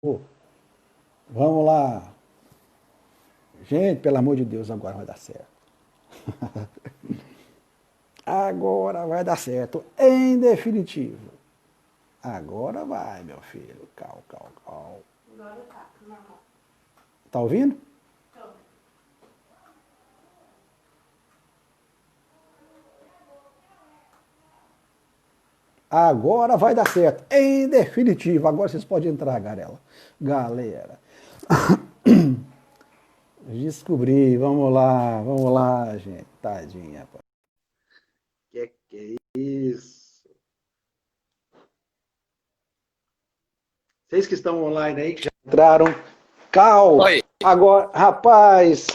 Ô, vamos lá. Gente, pelo amor de Deus, agora vai dar certo. Agora vai dar certo. Em definitivo. Agora vai, meu filho. Cal, cal, cal. Agora tá, normal. Tá ouvindo? Tô. Agora vai dar certo. Em definitivo. Agora vocês podem entrar, galera. Galera. Descobri. Vamos lá, gente. Tadinha, rapaz. Que é isso? Vocês que estão online aí, que já entraram. Cal. Oi. Agora, rapaz,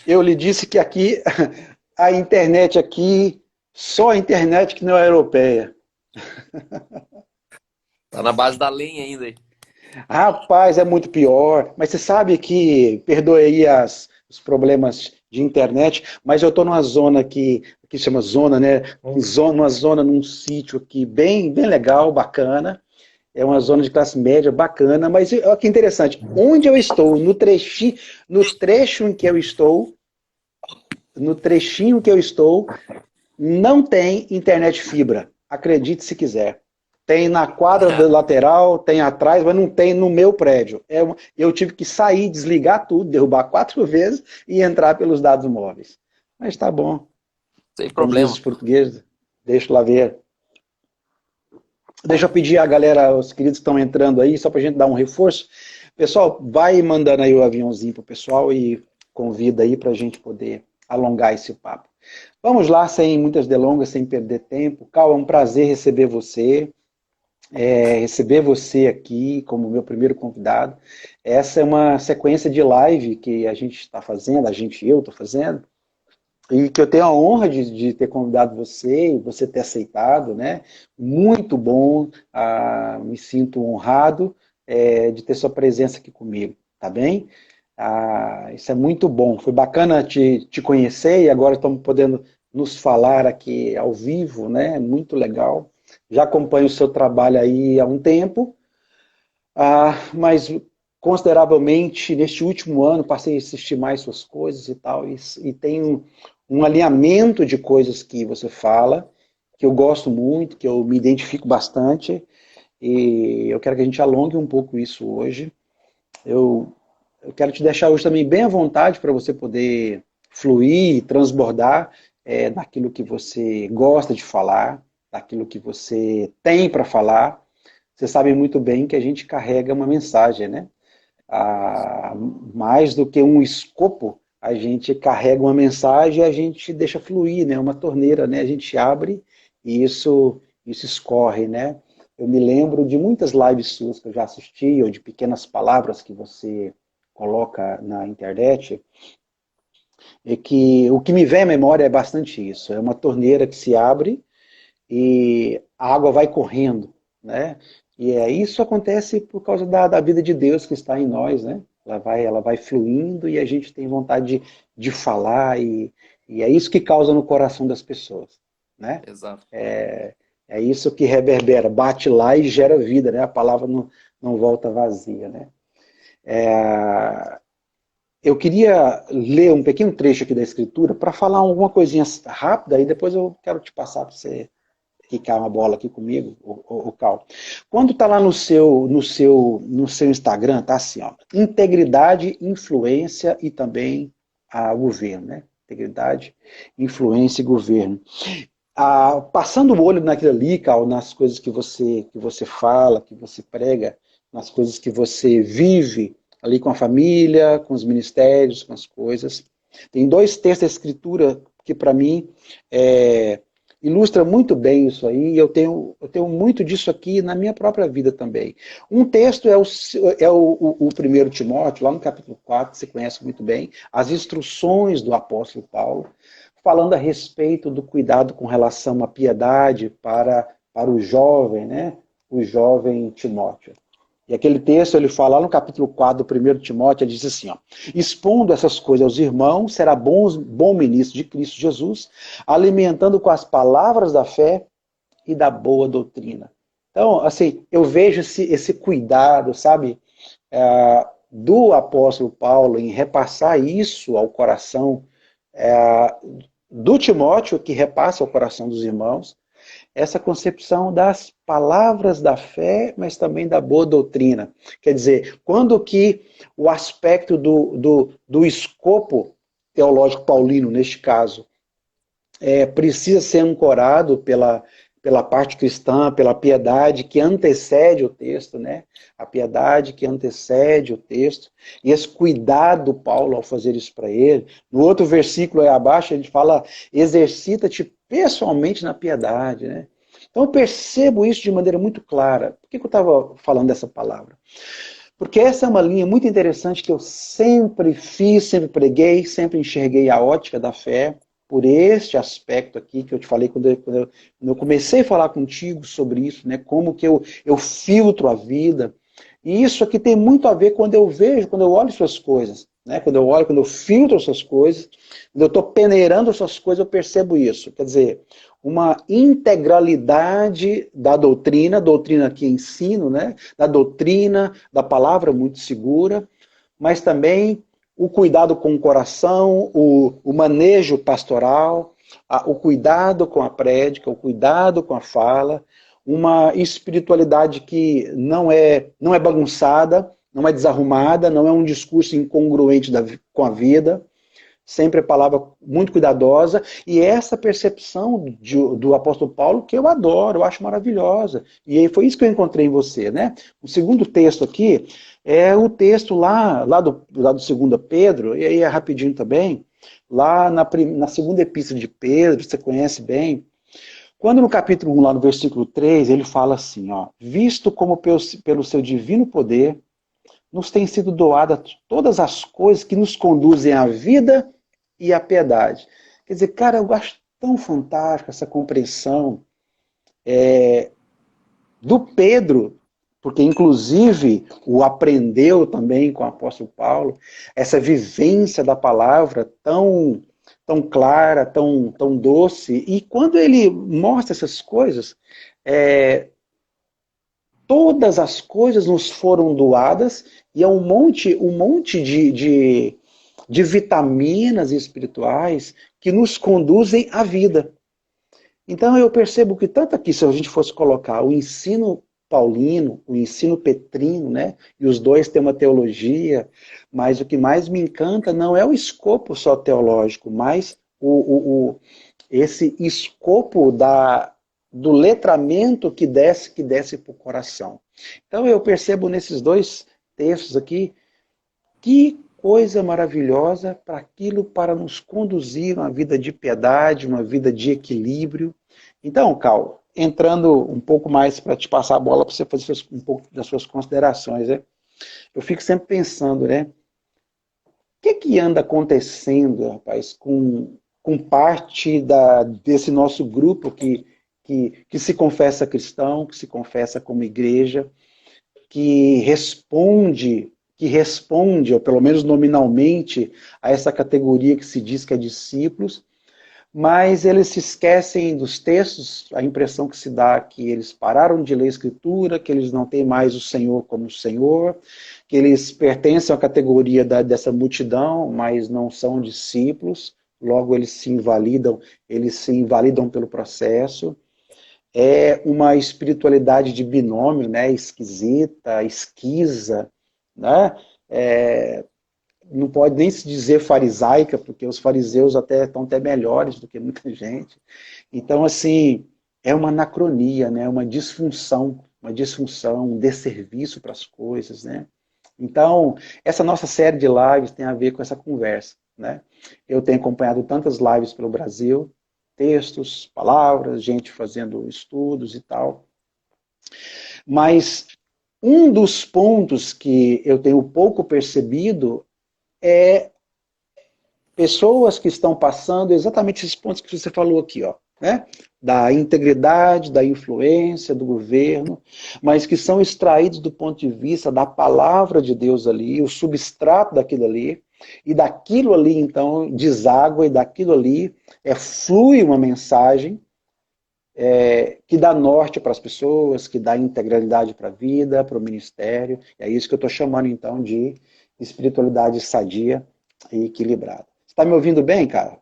eu lhe disse que aqui, a internet aqui, só a internet que não é europeia. Tá na base da lenha ainda aí. Rapaz, é muito pior. Mas você sabe que, perdoe aí os problemas de internet, mas eu estou numa zona aqui se chama zona, né? Uma zona num sítio aqui bem legal, bacana. É uma zona de classe média bacana, mas olha que interessante. Onde eu estou, no trecho em que eu estou, no trechinho que eu estou, não tem internet fibra. Acredite se quiser. Tem na quadra da lateral, tem atrás, mas não tem no meu prédio. Eu tive que sair, desligar tudo, derrubar 4 vezes e entrar pelos dados móveis. Mas tá bom. Sem Como diz problema. os portugueses, deixa lá ver. Deixa eu pedir a galera, os queridos que estão entrando aí, só para a gente dar um reforço. Pessoal, vai mandando aí o aviãozinho pro pessoal e convida aí para a gente poder alongar esse papo. Vamos lá, sem muitas delongas, sem perder tempo. Cal, é um prazer receber você aqui como meu primeiro convidado. Essa é uma sequência de live que a gente está fazendo, eu estou fazendo, e que eu tenho a honra de ter convidado você e você ter aceitado, né? Muito bom, me sinto honrado de ter sua presença aqui comigo, tá bem? Isso é muito bom, foi bacana te conhecer e agora estamos podendo nos falar aqui ao vivo, né? Muito legal. Já acompanho o seu trabalho aí há um tempo, mas consideravelmente neste último ano passei a assistir mais suas coisas e tal, e tenho um alinhamento de coisas que você fala, que eu gosto muito, que eu me identifico bastante, e eu quero que a gente alongue um pouco isso hoje. Eu, eu quero te deixar hoje também bem à vontade para você poder fluir, transbordar daquilo que você gosta de falar, daquilo que você tem para falar. Você sabe muito bem que a gente carrega uma mensagem, né? Mais do que um escopo, a gente carrega uma mensagem e a gente deixa fluir, né? Uma torneira, né? A gente abre e isso escorre, né? Eu me lembro de muitas lives suas que eu já assisti, ou de pequenas palavras que você coloca na internet, e que o que me vem à memória é bastante isso. É uma torneira que se abre e a água vai correndo, né? E isso acontece por causa da vida de Deus que está em nós, né? Ela vai fluindo e a gente tem vontade de falar e é isso que causa no coração das pessoas, né? Exato. É isso que reverbera, bate lá e gera vida, né? A palavra não volta vazia, né? Eu queria ler um pequeno trecho aqui da Escritura para falar alguma coisinha rápida e depois eu quero te passar para você quicar uma bola aqui comigo, o Cal. Quando está lá no seu Instagram, tá assim, ó, integridade, influência e também governo, né? Integridade, influência e governo. Passando o olho naquilo ali, Cal, nas coisas que você fala, que você prega, nas coisas que você vive ali com a família, com os ministérios, com as coisas. Tem dois textos da Escritura que para mim ilustra muito bem isso aí, e eu tenho muito disso aqui na minha própria vida também. Um texto é o 1 Timóteo, lá no capítulo 4, você conhece muito bem, as instruções do apóstolo Paulo, falando a respeito do cuidado com relação à piedade para o jovem, né? O jovem Timóteo. E aquele texto, ele fala lá no capítulo 4 do 1 Timóteo, ele diz assim, ó, expondo essas coisas aos irmãos, será bom ministro de Cristo Jesus, alimentando com as palavras da fé e da boa doutrina. Então, assim, eu vejo esse cuidado, sabe, do apóstolo Paulo em repassar isso ao coração do Timóteo, que repassa ao coração dos irmãos, essa concepção das palavras da fé, mas também da boa doutrina. Quer dizer, quando que o aspecto do escopo teológico paulino, neste caso, precisa ser ancorado pela parte cristã, pela piedade que antecede o texto, né? A piedade que antecede o texto, e esse cuidado Paulo ao fazer isso para ele. No outro versículo aí abaixo, ele fala, exercita-te pessoalmente na piedade, né? Então eu percebo isso de maneira muito clara. Por que eu estava falando dessa palavra? Porque essa é uma linha muito interessante que eu sempre fiz, sempre preguei, sempre enxerguei a ótica da fé, por este aspecto aqui que eu te falei quando eu comecei a falar contigo sobre isso, né? Como que eu filtro a vida. E isso aqui tem muito a ver quando eu vejo, quando eu olho suas coisas, né? Quando eu filtro essas coisas, quando eu estou peneirando essas coisas, eu percebo isso. Quer dizer, uma integralidade da doutrina que ensino, né? Da doutrina, da palavra muito segura, mas também o cuidado com o coração, o manejo pastoral, o cuidado com a prédica, o cuidado com a fala, uma espiritualidade que não é bagunçada, não é desarrumada, não é um discurso incongruente com a vida, sempre a palavra muito cuidadosa, e essa percepção do apóstolo Paulo que eu adoro, eu acho maravilhosa. E aí foi isso que eu encontrei em você, né? O segundo texto aqui é o texto lá do 2 Pedro, e aí é rapidinho também, lá na segunda epístola de Pedro, você conhece bem, quando no capítulo 1, lá no versículo 3, ele fala assim, ó, visto como pelo seu divino poder, nos têm sido doadas todas as coisas que nos conduzem à vida e à piedade. Quer dizer, cara, eu acho tão fantástico essa compreensão do Pedro, porque inclusive o aprendeu também com o apóstolo Paulo, essa vivência da palavra tão clara, tão doce, e quando ele mostra essas coisas, todas as coisas nos foram doadas, e é um monte de vitaminas espirituais que nos conduzem à vida. Então eu percebo que tanto aqui, se a gente fosse colocar o ensino paulino, o ensino petrino, né? E os dois têm uma teologia, mas o que mais me encanta não é o escopo só teológico, mas esse escopo do letramento que desce para o coração. Então eu percebo nesses dois textos aqui, que coisa maravilhosa para nos conduzir uma vida de piedade, uma vida de equilíbrio. Então, Cal, entrando um pouco mais para te passar a bola para você fazer um pouco das suas considerações, né? Eu fico sempre pensando, né? O que anda acontecendo, rapaz, com parte desse nosso grupo que se confessa cristão, que se confessa como igreja, que responde, ou pelo menos nominalmente, a essa categoria que se diz que é discípulos, mas eles se esquecem dos textos, a impressão que se dá é que eles pararam de ler a Escritura, que eles não têm mais o Senhor como Senhor, que eles pertencem à categoria dessa multidão, mas não são discípulos, logo eles se invalidam pelo processo. É uma espiritualidade de binômio, né, esquisita, esquiza, né? Não pode nem se dizer farisaica, porque os fariseus estão até melhores do que muita gente. Então, assim, é uma anacronia, né? Uma disfunção, um desserviço para as coisas, né? Então, essa nossa série de lives tem a ver com essa conversa, né? Eu tenho acompanhado tantas lives pelo Brasil, textos, palavras, gente fazendo estudos e tal. Mas um dos pontos que eu tenho pouco percebido é pessoas que estão passando exatamente esses pontos que você falou aqui, ó, né? Da integridade, da influência do governo, mas que são extraídos do ponto de vista da palavra de Deus ali, o substrato daquilo ali, e daquilo ali, então, deságua, e daquilo ali flui uma mensagem que dá norte para as pessoas, que dá integralidade para a vida, para o ministério. É isso que eu estou chamando, então, de espiritualidade sadia e equilibrada. Você está me ouvindo bem, cara?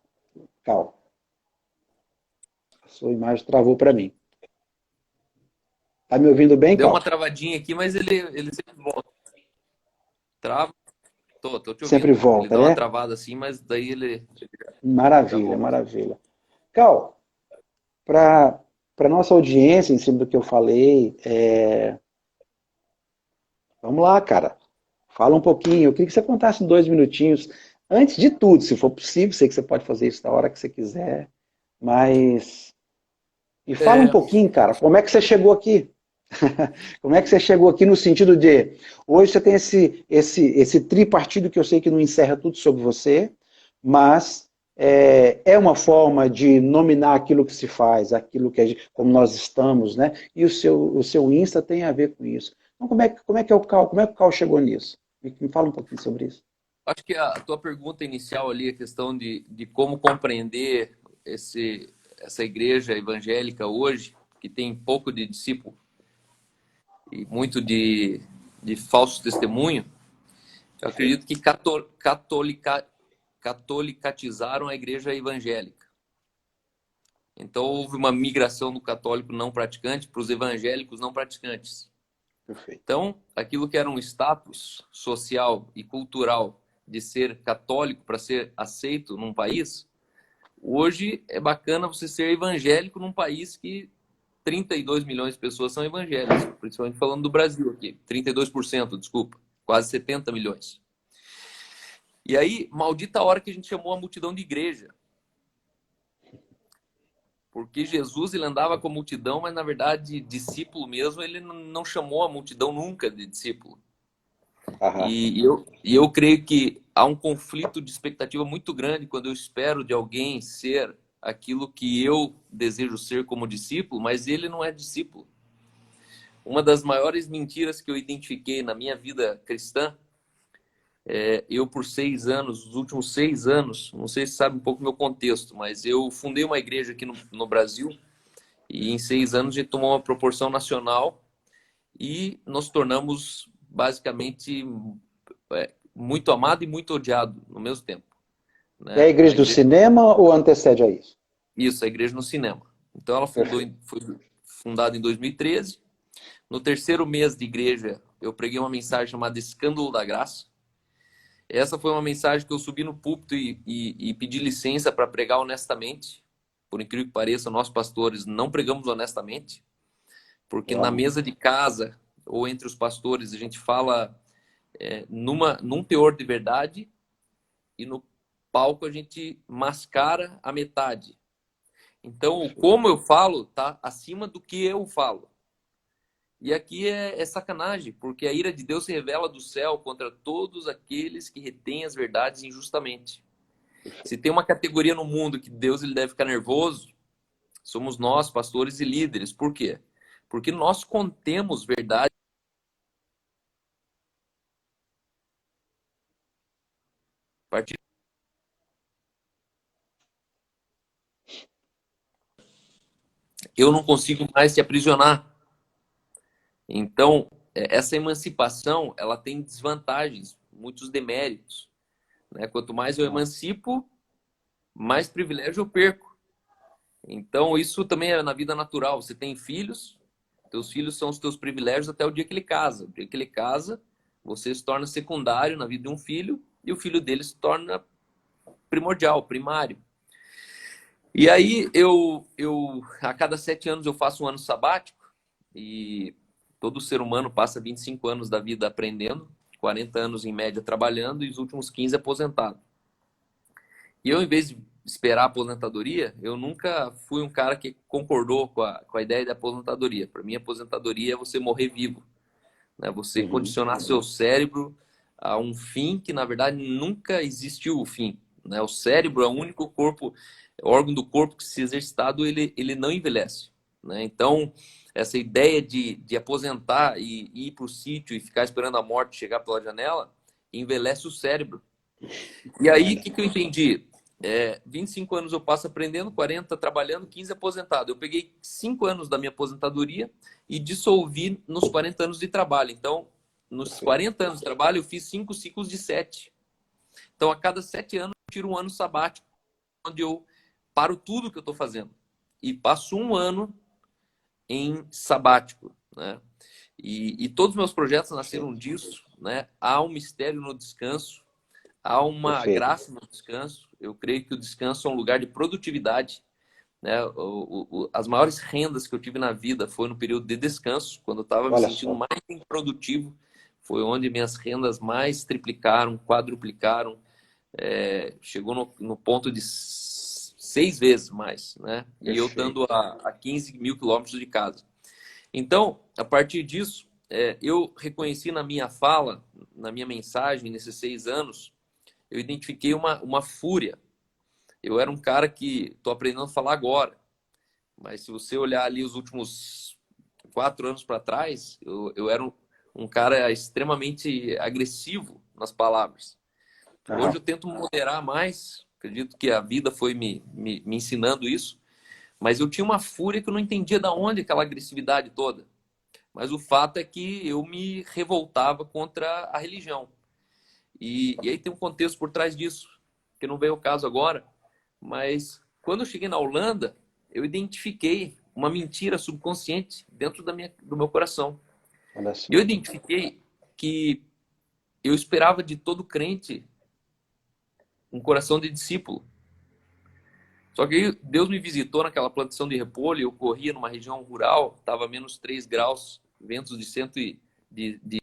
Cal? A sua imagem travou para mim. Está me ouvindo bem, Deu uma Cal? travadinha aqui, mas ele sempre volta. Trava. Tô te Sempre ouvindo. Ele volta, dá uma né? travada assim, mas daí ele já Maravilha, volta. maravilha. Cal, para nossa audiência, em cima do que eu falei, vamos lá, cara. Fala um pouquinho. Eu queria que você contasse em 2 minutinhos. Antes de tudo, se for possível, sei que você pode fazer isso na hora que você quiser, mas. E fala um É, pouquinho, cara, como é que você chegou aqui? Como é que você chegou aqui no sentido de. Hoje você tem esse tripartido que eu sei que não encerra tudo sobre você, mas é uma forma de nominar aquilo que se faz, aquilo que como nós estamos, né? E o seu Insta tem a ver com isso. Então, como é que é o Cal? Como é que o Cal chegou nisso? Me fala um pouquinho sobre isso. acho que a tua pergunta inicial ali, a questão de como compreender essa igreja evangélica hoje, que tem pouco de discípulo e muito de falso testemunho, eu Perfeito. acredito que catolicatizaram a igreja evangélica. Então houve uma migração do católico não praticante para os evangélicos não praticantes. Perfeito. Então, aquilo que era um status social e cultural de ser católico para ser aceito num país, hoje é bacana você ser evangélico num país que 32 milhões de pessoas são evangélicas, principalmente falando do Brasil aqui, 32%, desculpa, quase 70 milhões. E aí, maldita a hora que a gente chamou a multidão de igreja. Porque Jesus ele andava com a multidão, mas na verdade, discípulo mesmo, ele não chamou a multidão nunca de discípulo. Aham. E eu creio que há um conflito de expectativa muito grande quando eu espero de alguém ser aquilo que eu desejo ser como discípulo, mas ele não é discípulo. Uma das maiores mentiras que eu identifiquei na minha vida cristã, eu por 6 anos, os últimos 6 anos, não sei se sabe um pouco do meu contexto, mas eu fundei uma igreja aqui no Brasil e em 6 anos a gente tomou uma proporção nacional e nos tornamos basicamente muito amado e muito odiado no mesmo tempo, É a né? igreja A do igreja, cinema ou antecede a isso? isso, a igreja no cinema. Então ela Perfeito. foi fundada em 2013. No terceiro mês de igreja, eu preguei uma mensagem chamada Escândalo da Graça. Essa foi uma mensagem que eu subi no púlpito e pedi licença para pregar honestamente. Por incrível que pareça, nós pastores não pregamos honestamente, porque na Uau. mesa de casa ou entre os pastores a gente fala num teor de verdade e no palco a gente mascara a metade. Então, Perfeito. como eu falo tá acima do que eu falo. E aqui é sacanagem, porque a ira de Deus se revela do céu contra todos aqueles que retêm as verdades injustamente. Se Perfeito. tem uma categoria no mundo que Deus ele deve ficar nervoso, somos nós, pastores e líderes. Por quê? Porque nós contemos verdade. A partir eu não consigo mais te aprisionar. Então, essa emancipação, ela tem desvantagens, muitos deméritos, né? Quanto mais eu Uau. emancipo, mais privilégio eu perco. Então, isso também é na vida natural. Você tem filhos, teus filhos são os teus privilégios até o dia que ele casa. O dia que ele casa, você se torna secundário na vida de um filho e o filho dele se torna primordial, primário. E aí, a cada 7 anos eu faço um ano sabático e todo ser humano passa 25 anos da vida aprendendo, 40 anos em média trabalhando e os últimos 15 aposentado. E eu, em vez de esperar a aposentadoria, eu nunca fui um cara que concordou com a ideia da aposentadoria. Para mim, a aposentadoria é você morrer vivo, né? Você Uhum. condicionar seu cérebro a um fim que, na verdade, nunca existiu o fim, né? O cérebro é o único órgão do corpo que, se exercitado, ele não envelhece, né? Então, essa ideia de aposentar e ir para o sítio e ficar esperando a morte chegar pela janela, envelhece o cérebro. E aí, o Olha. que eu entendi? 25 anos eu passo aprendendo, 40 trabalhando, 15 aposentado. Eu peguei 5 anos da minha aposentadoria e dissolvi nos 40 anos de trabalho. Então, nos 40 anos de trabalho, eu fiz 5 ciclos de 7. Então, a cada 7 anos, eu tiro um ano sabático, onde eu paro tudo que eu estou fazendo. E passo um ano em sabático, né? E todos os meus projetos nasceram disso, né? Há um mistério no descanso, há uma graça no descanso. Eu creio que o descanso é um lugar de produtividade, né? As maiores rendas que eu tive na vida foi no período de descanso, quando eu estava me sentindo mais improdutivo. Foi onde minhas rendas mais triplicaram, quadruplicaram. Chegou no ponto de 6 vezes mais, né? E eu estando a 15 mil quilômetros de casa. Então, a partir disso, eu reconheci na minha fala, na minha mensagem, nesses 6 anos, eu identifiquei uma fúria. Eu era um cara que estou aprendendo a falar agora, mas se você olhar ali os últimos 4 anos para trás, eu era um cara extremamente agressivo nas palavras. Hoje eu tento moderar mais, acredito que a vida foi me ensinando isso, mas eu tinha uma fúria que eu não entendia de onde aquela agressividade toda. Mas o fato é que eu me revoltava contra a religião. E aí tem um contexto por trás disso, que não veio ao caso agora, mas quando eu cheguei na Holanda, eu identifiquei uma mentira subconsciente dentro do meu coração. Eu identifiquei que eu esperava de todo crente um coração de discípulo. Só que Deus me visitou naquela plantação de repolho, eu corria numa região rural, estava menos 3 graus, ventos de cento de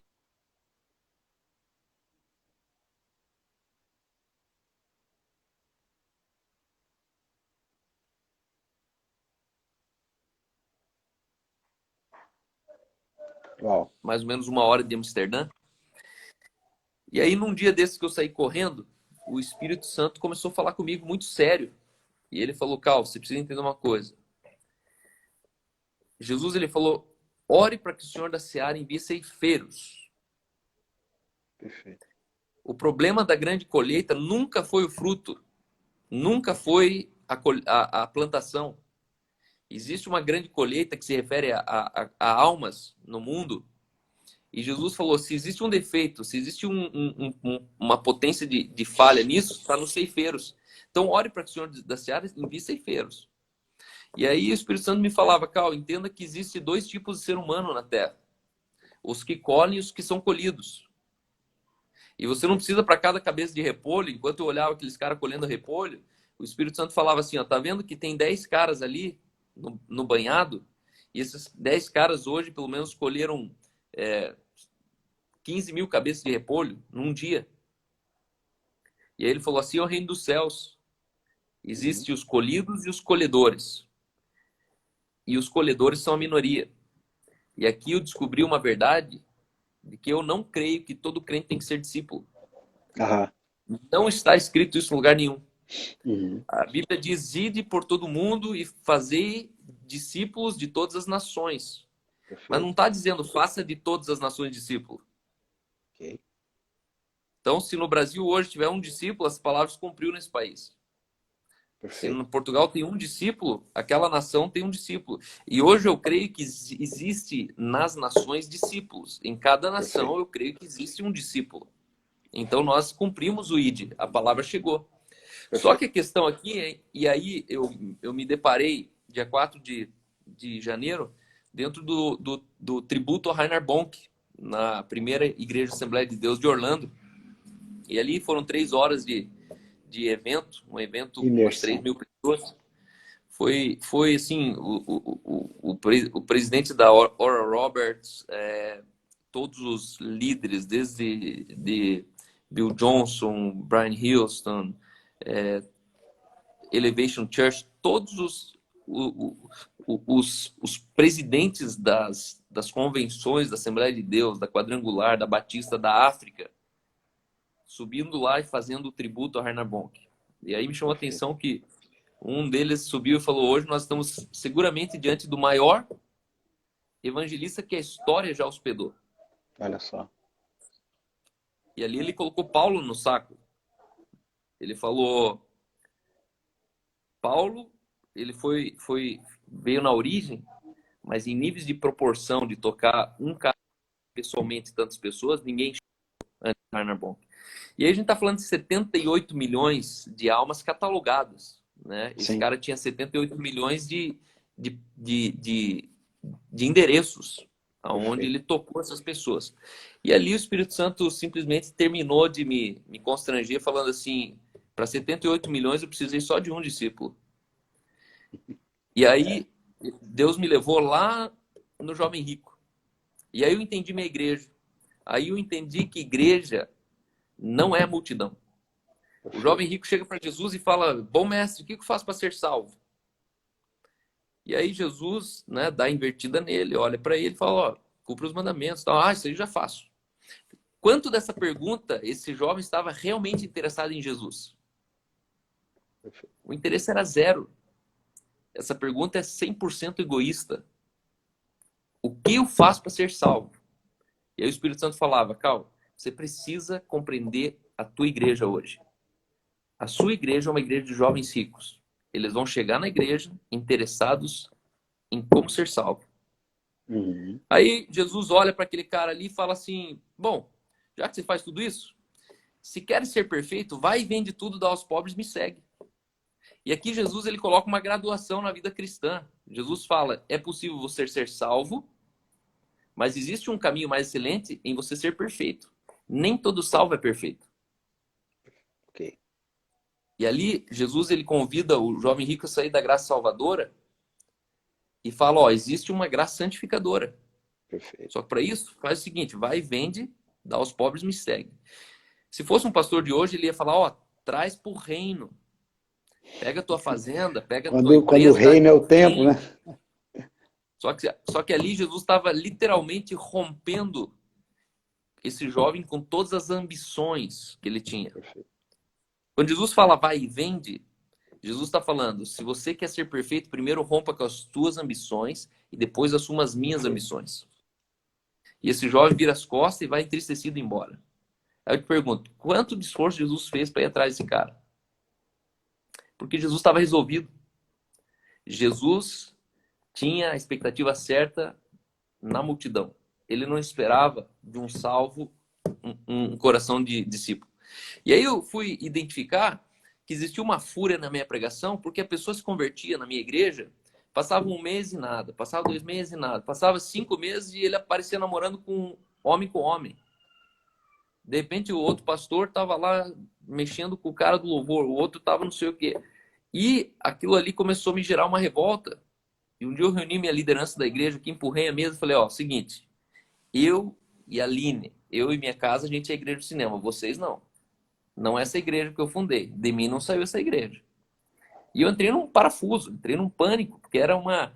mais ou menos 1 hora de Amsterdã. E aí, num dia desses que eu saí correndo, o Espírito Santo começou a falar comigo muito sério. E ele falou, Cal, você precisa entender uma coisa. Jesus, ele falou, ore para que o Senhor da Seara envie ceifeiros. Perfeito. O problema da grande colheita nunca foi o fruto, nunca foi a plantação. Existe uma grande colheita que se refere a almas no mundo. E Jesus falou, se existe um defeito, se existe uma potência de falha nisso, está nos ceifeiros. Então, ore para que o Senhor da Seara envie ceifeiros. E aí o Espírito Santo me falava, Cal, entenda que existe 2 tipos de ser humano na Terra. Os que colhem e os que são colhidos. E você não precisa para cada cabeça de repolho, enquanto eu olhava aqueles caras colhendo repolho, o Espírito Santo falava assim, ó, tá vendo que tem 10 caras ali no banhado? E esses 10 caras hoje, pelo menos, colheram 15 mil cabeças de repolho num dia. E aí ele falou assim, é o reino dos céus. Existem os colhidos e os colhedores. E os colhedores são a minoria. E aqui eu descobri uma verdade de que eu não creio que todo crente tem que ser discípulo. Não está escrito isso em lugar nenhum. A Bíblia diz, ide por todo mundo e fazei discípulos de todas as nações. Perfeito. Mas não está dizendo, faça de todas as nações discípulo. Okay. Então, se no Brasil hoje tiver um discípulo, as palavras cumpriu nesse país. Perfeito. Se no Portugal tem um discípulo, aquela nação tem um discípulo. E hoje eu creio que existe nas nações discípulos. Em cada nação Perfeito. Eu creio que existe um discípulo. Então nós cumprimos o ID, a palavra chegou. Perfeito. Só que a questão aqui, e aí eu me deparei, dia 4 de janeiro, dentro do tributo a Reinhard Bonk, na primeira Igreja Assembleia de Deus de Orlando. E ali foram 3 horas de evento, um evento com umas 3 mil pessoas. Foi assim, o presidente da Oral Roberts, todos os líderes, desde Bill Johnson, Brian Houston, Elevation Church, todos os presidentes das convenções da Assembleia de Deus, da Quadrangular, da Batista, da África, subindo lá e fazendo o tributo a Reinhard Bonk. E aí me chamou a atenção que um deles subiu e falou, hoje nós estamos seguramente diante do maior evangelista que a história já hospedou. Olha só. E ali ele colocou Paulo no saco. Ele falou, Paulo, ele veio na origem, mas em níveis de proporção de tocar um cara pessoalmente tantas pessoas, ninguém antes de Reinhard Bonk. E aí a gente está falando de 78 milhões de almas catalogadas, né? Esse Sim. cara tinha 78 milhões de, de endereços aonde ele tocou essas pessoas. E ali o Espírito Santo simplesmente terminou de me constranger falando assim, para 78 milhões eu precisei só de um discípulo. E aí Deus me levou lá no Jovem Rico. E aí eu entendi minha igreja. Aí eu entendi que igreja não é multidão. O jovem rico chega para Jesus e fala: bom mestre, o que eu faço para ser salvo? E aí Jesus, né, dá a invertida nele, olha para ele e fala: ó, cumpra os mandamentos. Tal. Ah, isso aí eu já faço. Quanto dessa pergunta esse jovem estava realmente interessado em Jesus? O interesse era zero. Essa pergunta é 100% egoísta. O que eu faço para ser salvo? E aí o Espírito Santo falava: Cal, você precisa compreender a tua igreja hoje. A sua igreja é uma igreja de jovens ricos. Eles vão chegar na igreja interessados em como ser salvo. Uhum. Aí Jesus olha para aquele cara ali e fala assim: bom, já que você faz tudo isso, se queres ser perfeito, vai e vende tudo, dá aos pobres, me segue. E aqui Jesus ele coloca uma graduação na vida cristã. Jesus fala: é possível você ser salvo, mas existe um caminho mais excelente em você ser perfeito. Nem todo salvo é perfeito. Ok. E ali Jesus ele convida o jovem rico a sair da graça salvadora e fala: ó, existe uma graça santificadora. Perfeito. Só que para isso, faz o seguinte: vai e vende, dá aos pobres, me segue. Se fosse um pastor de hoje, ele ia falar: ó, traz para o reino. Pega a tua fazenda, pega a tua Quando o empresa, dá reino é o pro tempo, né? reino. Só que ali Jesus estava literalmente rompendo esse jovem com todas as ambições que ele tinha. Perfeito. Quando Jesus fala vai e vende, Jesus está falando: se você quer ser perfeito, primeiro rompa com as tuas ambições e depois assuma as minhas ambições. E esse jovem vira as costas e vai entristecido embora. Aí eu te pergunto: quanto de esforço Jesus fez para ir atrás desse cara? Porque Jesus estava resolvido. Jesus tinha a expectativa certa na multidão. Ele não esperava de um salvo um coração de discípulo. E aí eu fui identificar que existia uma fúria na minha pregação, porque a pessoa se convertia na minha igreja, passava um mês e nada, passava 2 meses e nada, passava 5 meses e ele aparecia namorando com homem. De repente o outro pastor estava lá mexendo com o cara do louvor, o outro estava não sei o quê. E aquilo ali começou a me gerar uma revolta. E um dia eu reuni minha liderança da igreja, que empurrei a mesa e falei: ó, seguinte, eu e a Aline, eu e minha casa, a gente é a igreja do cinema, vocês não. Não é essa igreja que eu fundei. De mim não saiu essa igreja. E eu entrei num parafuso, entrei num pânico, porque era uma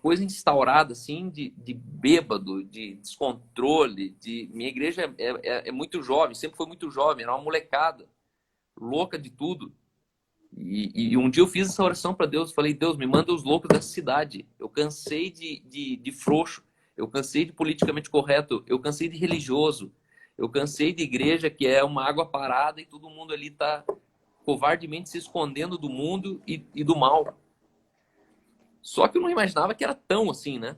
coisa instaurada, assim, de bêbado, de descontrole. Minha igreja é muito jovem, sempre foi muito jovem, era uma molecada, louca de tudo. E um dia eu fiz essa oração para Deus, falei: Deus, me manda os loucos dessa cidade. Eu cansei de frouxo, eu cansei de politicamente correto, eu cansei de religioso, eu cansei de igreja que é uma água parada e todo mundo ali está covardemente se escondendo do mundo e do mal. Só que eu não imaginava que era tão assim, né?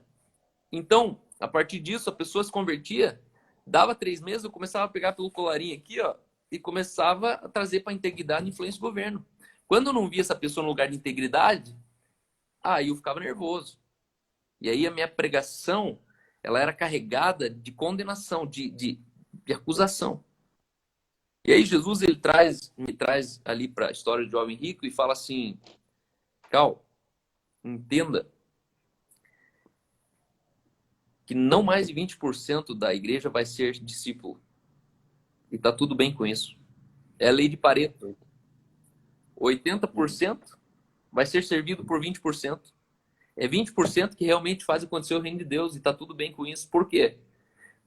Então, a partir disso, a pessoa se convertia, dava 3 meses, eu começava a pegar pelo colarinho aqui, ó, e começava a trazer para a integridade e influência do governo. Quando eu não via essa pessoa no lugar de integridade, aí eu ficava nervoso. E aí a minha pregação, ela era carregada de condenação, de acusação. E aí Jesus ele me traz ali para a história do jovem rico e fala assim: Cal, entenda que não mais de 20% da igreja vai ser discípulo. E tá tudo bem com isso. É a lei de Pareto. 80% vai ser servido por 20%. É 20% que realmente faz acontecer o reino de Deus e tá tudo bem com isso. Por quê?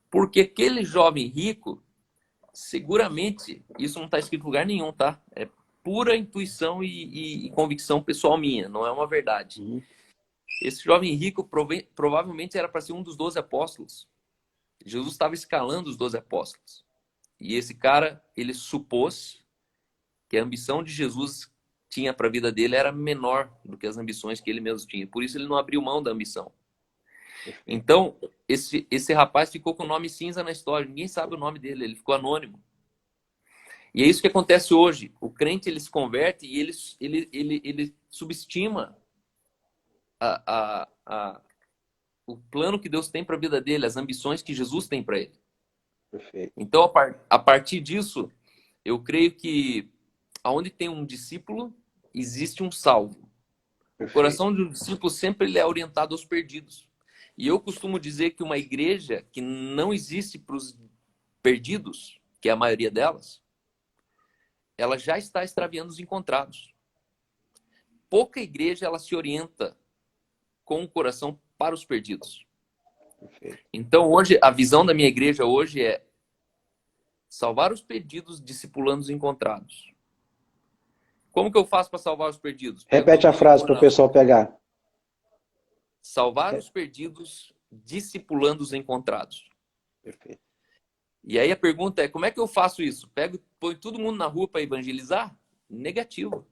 Porque aquele jovem rico, seguramente, isso não está escrito em lugar nenhum, tá? É pura intuição e convicção pessoal minha, não é uma verdade. Uhum. Esse jovem rico provavelmente era para ser um dos 12 apóstolos. Jesus estava escalando os 12 apóstolos. E esse cara, ele supôs que a ambição de Jesus tinha para a vida dele era menor do que as ambições que ele mesmo tinha. Por isso ele não abriu mão da ambição. Então, esse rapaz ficou com o nome cinza na história. Ninguém sabe o nome dele, ele ficou anônimo. E é isso que acontece hoje. O crente, ele se converte e ele subestima o plano que Deus tem para a vida dele, as ambições que Jesus tem para ele. Perfeito. Então, a partir disso, eu creio que aonde tem um discípulo, existe um salvo. Perfeito. O coração de um discípulo sempre ele é orientado aos perdidos. E eu costumo dizer que uma igreja que não existe para os perdidos, que é a maioria delas, ela já está extraviando os encontrados. Pouca igreja ela se orienta com o coração para os perdidos. Perfeito. Então, hoje, a visão da minha igreja hoje é salvar os perdidos, discipulando os encontrados. Como que eu faço para salvar os perdidos? Repete a frase para o pessoal pegar. Salvar os perdidos, discipulando os encontrados. Perfeito. E aí a pergunta é, como é que eu faço isso? Põe todo mundo na rua para evangelizar? Negativo.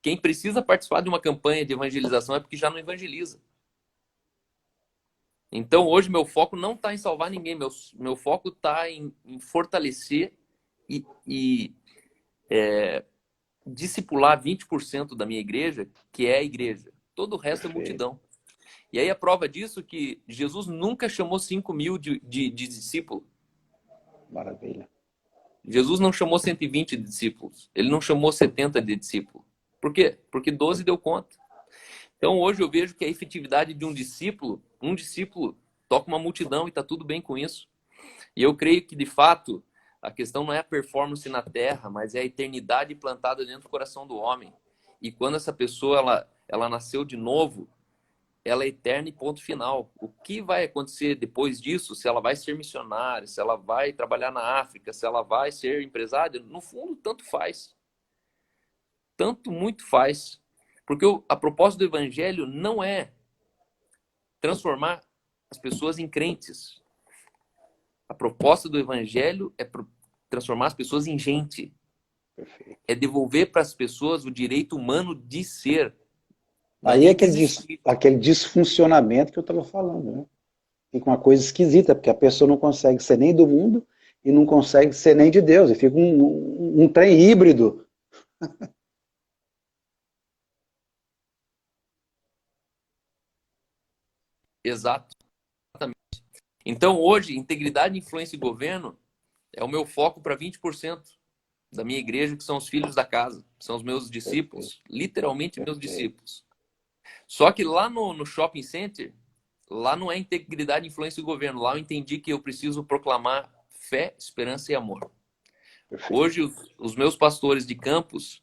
Quem precisa participar de uma campanha de evangelização é porque já não evangeliza. Então, hoje, meu foco não está em salvar ninguém. Meu foco está em fortalecer e discipular 20% da minha igreja, que é a igreja. Todo o resto é multidão. E aí a prova disso é que Jesus nunca chamou 5.000 de discípulos. Maravilha. Jesus não chamou 120 de discípulos. Ele não chamou 70 de discípulos. Por quê? Porque 12 deu conta. Então hoje eu vejo que a efetividade de um discípulo toca uma multidão e está tudo bem com isso. E eu creio que, de fato, a questão não é a performance na terra, mas é a eternidade plantada dentro do coração do homem. E quando essa pessoa ela nasceu de novo, ela é eterna e ponto final. O que vai acontecer depois disso, se ela vai ser missionária, se ela vai trabalhar na África, se ela vai ser empresária, no fundo, tanto faz. Tanto muito faz. Porque a propósito do evangelho não é transformar as pessoas em crentes. A proposta do evangelho é transformar as pessoas em gente. Perfeito. É devolver para as pessoas o direito humano de ser. Aí é aquele disfuncionamento que eu estava falando, né? Fica uma coisa esquisita, porque a pessoa não consegue ser nem do mundo e não consegue ser nem de Deus. E fica um trem híbrido. Exatamente. Então, hoje, integridade, influência e governo é o meu foco para 20% da minha igreja, que são os filhos da casa, são os meus discípulos, literalmente meus discípulos. Só que lá no shopping center, lá não é integridade, influência e governo. Lá eu entendi que eu preciso proclamar fé, esperança e amor. Perfeito. Hoje, os meus pastores de campus,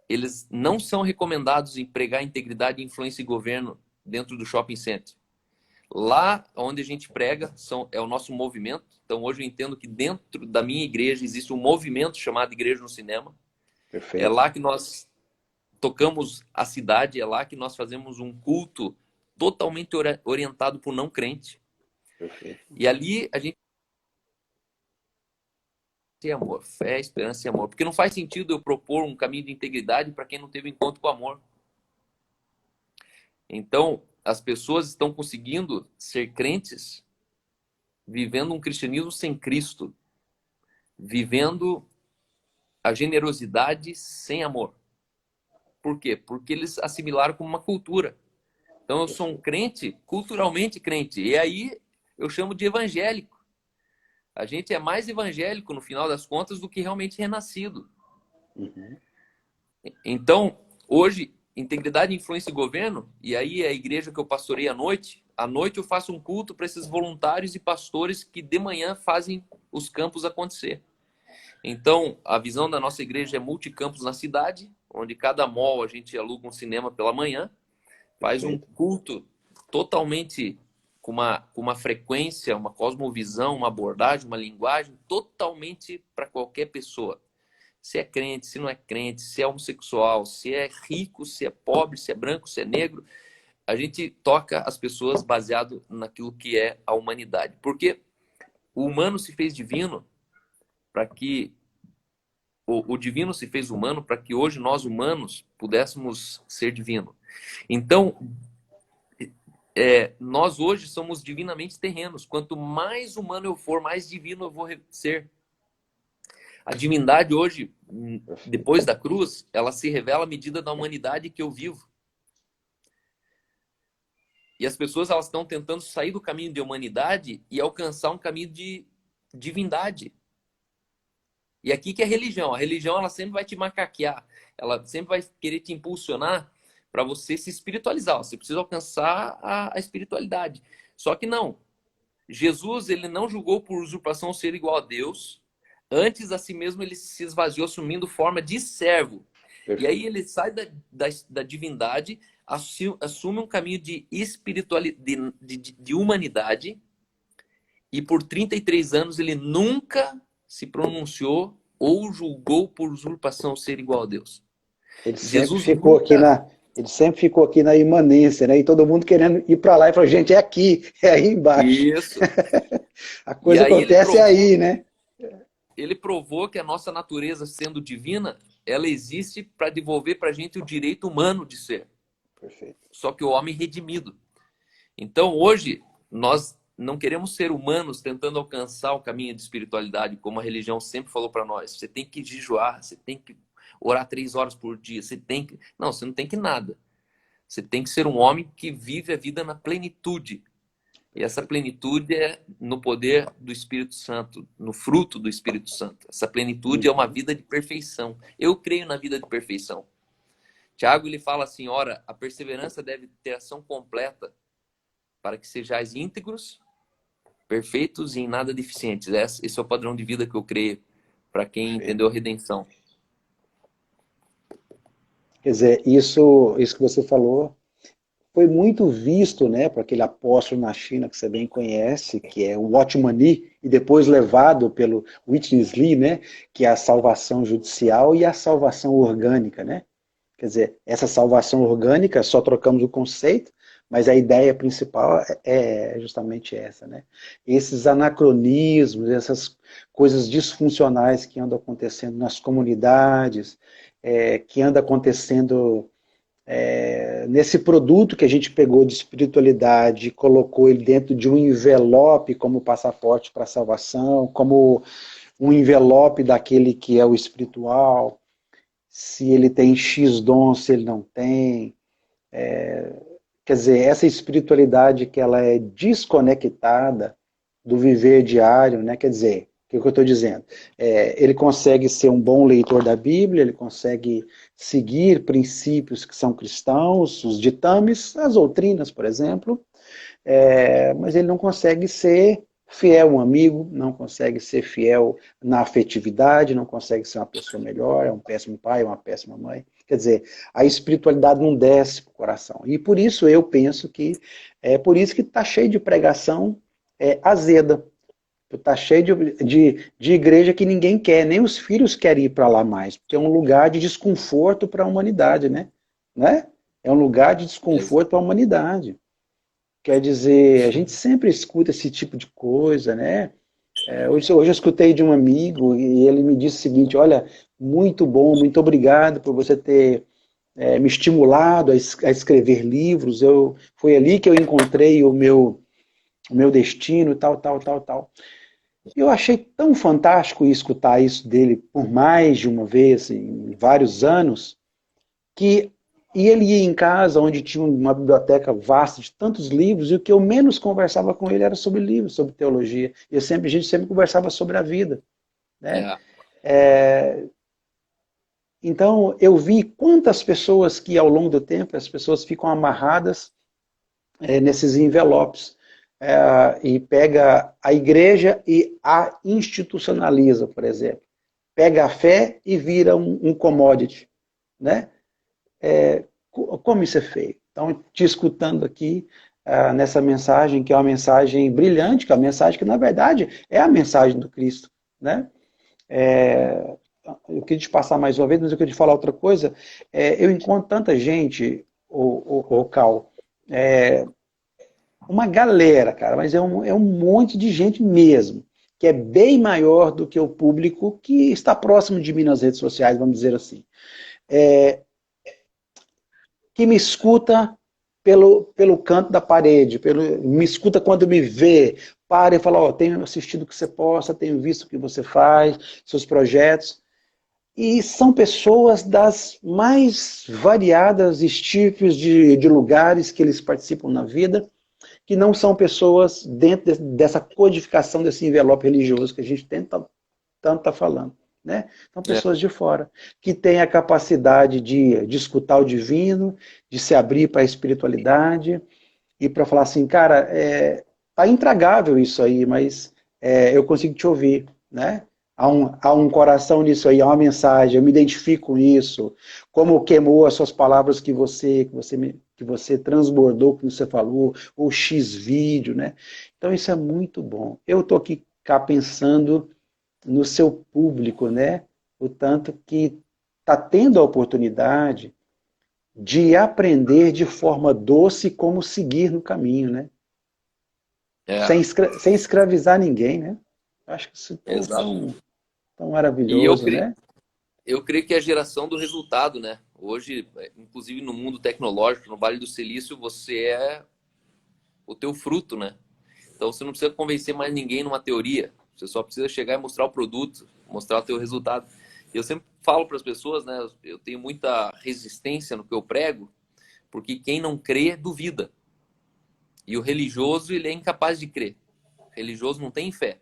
eles não são recomendados em pregar integridade, influência e governo dentro do shopping center. Lá onde a gente prega é o nosso movimento. Então, hoje eu entendo que dentro da minha igreja existe um movimento chamado Igreja no Cinema. Perfeito. É lá que nós tocamos a cidade, é lá que nós fazemos um culto totalmente orientado por não crente. Perfeito. E ali a gente tem amor, fé, esperança e amor. Porque não faz sentido eu propor um caminho de integridade para quem não teve encontro com amor. Então, as pessoas estão conseguindo ser crentes vivendo um cristianismo sem Cristo, vivendo a generosidade sem amor. Por quê? Porque eles assimilaram como uma cultura. Então, eu sou um crente, culturalmente crente. E aí, eu chamo de evangélico. A gente é mais evangélico, no final das contas, do que realmente renascido. Uhum. Então, hoje, integridade, influência e governo, e aí a igreja que eu pastorei à noite eu faço um culto para esses voluntários e pastores que de manhã fazem os campos acontecer. Então, a visão da nossa igreja é multicampos na cidade, onde cada mall a gente aluga um cinema pela manhã, faz um culto totalmente com uma frequência, uma cosmovisão, uma abordagem, uma linguagem totalmente para qualquer pessoa. Se é crente, se não é crente, se é homossexual, se é rico, se é pobre, se é branco, se é negro. A gente toca as pessoas baseado naquilo que é a humanidade. Porque o humano se fez divino para que o divino se fez humano para que hoje nós humanos pudéssemos ser divino. Então, nós hoje somos divinamente terrenos. Quanto mais humano eu for, mais divino eu vou ser. A divindade hoje, depois da cruz, ela se revela à medida da humanidade que eu vivo. E as pessoas elas estão tentando sair do caminho de humanidade e alcançar um caminho de divindade. E aqui que é religião. A religião ela sempre vai te macaquear. Ela sempre vai querer te impulsionar para você se espiritualizar. Você precisa alcançar a espiritualidade. Só que não. Jesus ele não julgou por usurpação ser igual a Deus. Antes, a si mesmo, ele se esvaziou assumindo forma de servo. Perfeito. E aí ele sai da divindade, assume um caminho de espiritualidade, de humanidade, e por 33 anos ele nunca se pronunciou ou julgou por usurpação ser igual a Deus. Ele sempre ficou aqui na imanência, né? E todo mundo querendo ir para lá e falou, gente, é aqui, é aí embaixo. Isso. A coisa acontece aí, né? Ele provou que a nossa natureza, sendo divina, ela existe para devolver para a gente o direito humano de ser. Perfeito. Só que o homem redimido. Então, hoje, nós não queremos ser humanos tentando alcançar o caminho de espiritualidade, como a religião sempre falou para nós. Você tem que jejuar, você tem que orar 3 horas por dia, você tem que... Não, você não tem que nada. Você tem que ser um homem que vive a vida na plenitude. E essa plenitude é no poder do Espírito Santo, no fruto do Espírito Santo. Essa plenitude é uma vida de perfeição. Eu creio na vida de perfeição. Tiago ele fala assim, ora, a perseverança deve ter ação completa para que sejais íntegros, perfeitos e em nada deficientes. Esse é o padrão de vida que eu creio para quem entendeu a redenção. Quer dizer, isso que você falou foi muito visto, né, por aquele apóstolo na China que você bem conhece, que é o Watchman Nee, e depois levado pelo Witness Lee, né, que é a salvação judicial e a salvação orgânica, né? Quer dizer, essa salvação orgânica, só trocamos o conceito, mas a ideia principal é justamente essa, né? Esses anacronismos, essas coisas disfuncionais que andam acontecendo nas comunidades, que andam acontecendo nesse produto que a gente pegou de espiritualidade, colocou ele dentro de um envelope como passaporte para a salvação, como um envelope daquele que é o espiritual, se ele tem X dons, se ele não tem. Quer dizer, essa espiritualidade que ela é desconectada do viver diário, né? Quer dizer, o que eu estou dizendo? Ele consegue ser um bom leitor da Bíblia, ele consegue seguir princípios que são cristãos, os ditames, as doutrinas, por exemplo, mas ele não consegue ser fiel um amigo, não consegue ser fiel na afetividade, não consegue ser uma pessoa melhor, é um péssimo pai, é uma péssima mãe. Quer dizer, a espiritualidade não desce para o coração. E por isso eu penso que por isso que está cheio de pregação azeda. Está cheio de igreja que ninguém quer, nem os filhos querem ir para lá mais, porque é um lugar de desconforto para a humanidade, né? É um lugar de desconforto para a humanidade. Quer dizer, a gente sempre escuta esse tipo de coisa, né? Hoje eu escutei de um amigo e ele me disse o seguinte, olha, muito bom, muito obrigado por você ter me estimulado a escrever livros, foi ali que eu encontrei o meu destino, tal. Eu achei tão fantástico escutar isso dele por mais de uma vez, em vários anos, e ele ia em casa, onde tinha uma biblioteca vasta de tantos livros, e o que eu menos conversava com ele era sobre livros, sobre teologia. A gente sempre conversava sobre a vida. Né? Então, eu vi quantas pessoas que, ao longo do tempo, as pessoas ficam amarradas nesses envelopes. E pega a igreja e a institucionaliza, por exemplo. Pega a fé e vira um commodity. Né? Como isso é feio? Então, te escutando aqui nessa mensagem, que é uma mensagem brilhante, que é uma mensagem que, na verdade, é a mensagem do Cristo. Né? Eu queria te passar mais uma vez, mas eu queria te falar outra coisa. Eu encontro tanta gente, Cal, uma galera, cara, mas é um monte de gente mesmo, que é bem maior do que o público que está próximo de mim nas redes sociais, vamos dizer assim. Que me escuta pelo canto da parede, me escuta quando me vê, para e fala, tenho assistido o que você posta, tenho visto o que você faz, seus projetos. E são pessoas das mais variadas estirpes de lugares que eles participam na vida, que não são pessoas dentro dessa codificação desse envelope religioso que a gente tanto está falando. Né? São É, pessoas de fora, que têm a capacidade de escutar o divino, de se abrir para a espiritualidade, e para falar assim, cara, tá intragável isso aí, mas eu consigo te ouvir, né? Há um coração nisso aí, há uma mensagem, eu me identifico com isso, como queimou as suas palavras que você transbordou, que você falou, ou X vídeo, né? Então isso é muito bom. Eu estou aqui cá pensando no seu público, né? O tanto que está tendo a oportunidade de aprender de forma doce como seguir no caminho, né? é, Sem escravizar ninguém, né? Eu acho que isso é exato. tão E eu maravilhoso, creio, né? eu creio que é a geração do resultado, né? Hoje, inclusive no mundo tecnológico, no Vale do Silício, você é o teu fruto, né? Então você não precisa convencer mais ninguém numa teoria. Você só precisa chegar e mostrar o produto, mostrar o teu resultado. E eu sempre falo para as pessoas, né? Eu tenho muita resistência no que eu prego, porque quem não crê duvida. E o religioso, ele é incapaz de crer. O religioso não tem fé.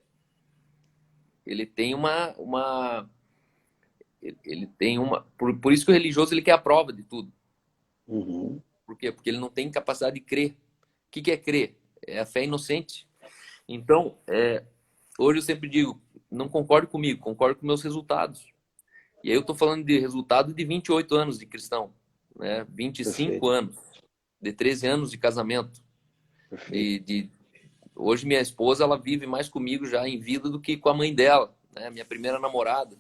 Ele tem ele tem uma, por isso que o religioso ele quer a prova de tudo. Uhum, Por quê? Porque ele não tem capacidade de crer. O que é crer? É a fé inocente. Então, hoje eu sempre digo, não concorde comigo, concorde com meus resultados. E aí eu estou falando de resultado de 28 anos de cristão, né? 25 perfeito, anos, de 13 anos de casamento. perfeito. De Hoje minha esposa, ela vive mais comigo já em vida do que com a mãe dela, né? Minha primeira namorada.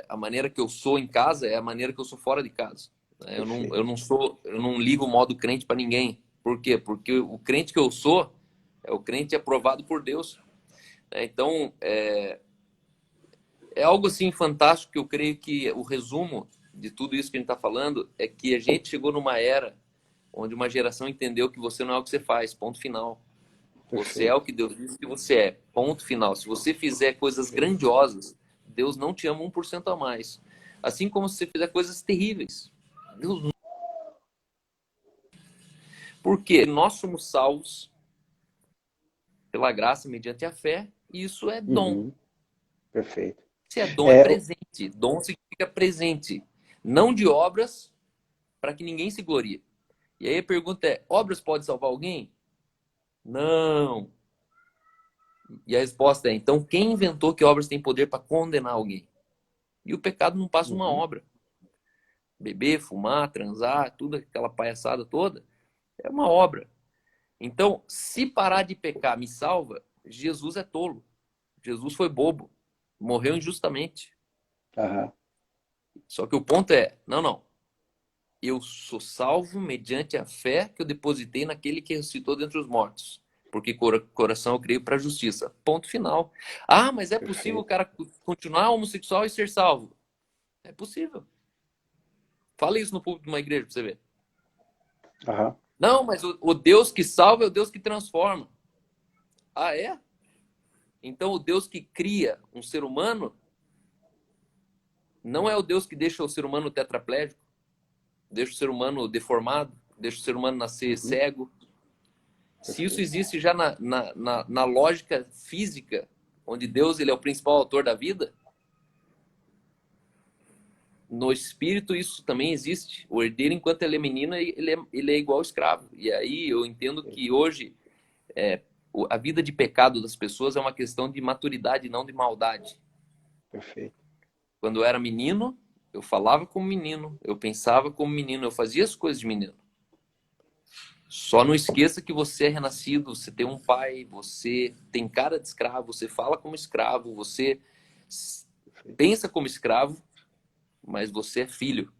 A maneira que eu sou em casa é a maneira que eu sou fora de casa. Né? Perfeito. Eu não ligo o modo crente para ninguém. Por quê? Porque o crente que eu sou é o crente aprovado por Deus. Né? Então, é algo assim fantástico que eu creio que o resumo de tudo isso que a gente está falando é que a gente chegou numa era onde uma geração entendeu que você não é o que você faz, ponto final. Você é o Perfeito. que Deus diz que você é, ponto final. Se você fizer coisas grandiosas, Deus não te ama 1% a mais. Assim como se você fizer coisas terríveis. Deus não... Porque nós somos salvos pela graça mediante a fé, e isso é dom. Uhum, perfeito. Se é dom, é É, presente. Dom significa presente. Não de obras para que ninguém se glorie. E aí a pergunta é: obras podem salvar alguém? Não. E a resposta é: então quem inventou que obras têm poder para condenar alguém? E o pecado não passa uma uhum, obra. Beber, fumar, transar, tudo aquela palhaçada toda, é uma obra. Então, se parar de pecar me salva, Jesus é tolo. Jesus foi bobo. Morreu injustamente. aham, Só que o ponto é: não, não. Eu sou salvo mediante a fé que eu depositei naquele que ressuscitou dentre os mortos. Porque coração eu creio para a justiça. Ponto final. Ah, mas é possível o perfeito. cara continuar homossexual e ser salvo? É possível. Fala isso no público de uma igreja para você ver. Aham, Não, mas o Deus que salva é o Deus que transforma. Ah, é? Então o Deus que cria um ser humano não é o Deus que deixa o ser humano tetraplégico, deixa o ser humano deformado, deixa o ser humano nascer uhum, cego. Se isso perfeito. existe já na lógica física, onde Deus ele é o principal autor da vida, no espírito isso também existe. O herdeiro, enquanto ele é menino, ele é igual ao escravo. E aí eu entendo que hoje a vida de pecado das pessoas é uma questão de maturidade, não de maldade. Perfeito. Quando eu era menino, eu falava como menino, eu pensava como menino, eu fazia as coisas de menino. Só não esqueça que você é renascido, você tem um pai, você tem cara de escravo, você fala como escravo, você Perfeito. pensa como escravo, mas você é filho.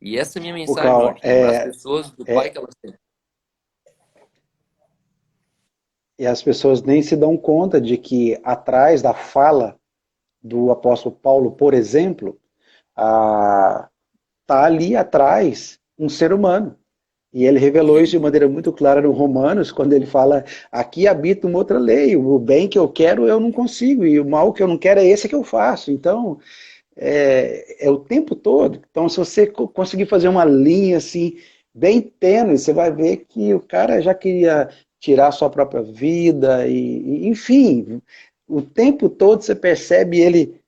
E essa é a minha O mensagem Cal, hoje, lembrar as pessoas do pai que é, elas têm. E as pessoas nem se dão conta de que atrás da fala do apóstolo Paulo, por exemplo, está ali atrás um ser humano. E ele revelou isso de maneira muito clara no Romanos, quando ele fala: aqui habita uma outra lei, o bem que eu quero eu não consigo, e o mal que eu não quero é esse que eu faço. Então, é o tempo todo. Então, se você conseguir fazer uma linha assim, bem tênue, você vai ver que o cara já queria tirar a sua própria vida, enfim, o tempo todo você percebe ele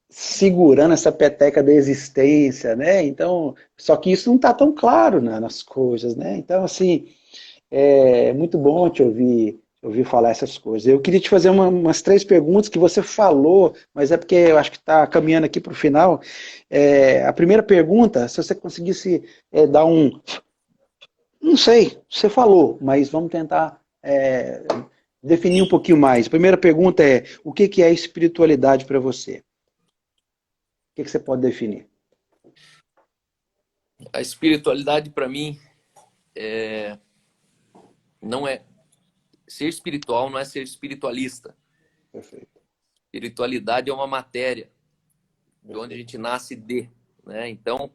segurando essa peteca da existência, né? Então, só que isso não está tão claro, né, nas coisas, né? Então, assim, é muito bom te ouvir falar essas coisas. Eu queria te fazer umas três perguntas que você falou, mas é porque eu acho que está caminhando aqui para o final. A primeira pergunta, se você conseguisse dar um. Não sei, você falou, mas vamos tentar definir um pouquinho mais. A primeira pergunta é: o que é espiritualidade para você? O que você pode definir? A espiritualidade para mim não é ser espiritual, não é ser espiritualista. Perfeito. Espiritualidade é uma matéria de onde a Perfeito. gente nasce de, né? Então,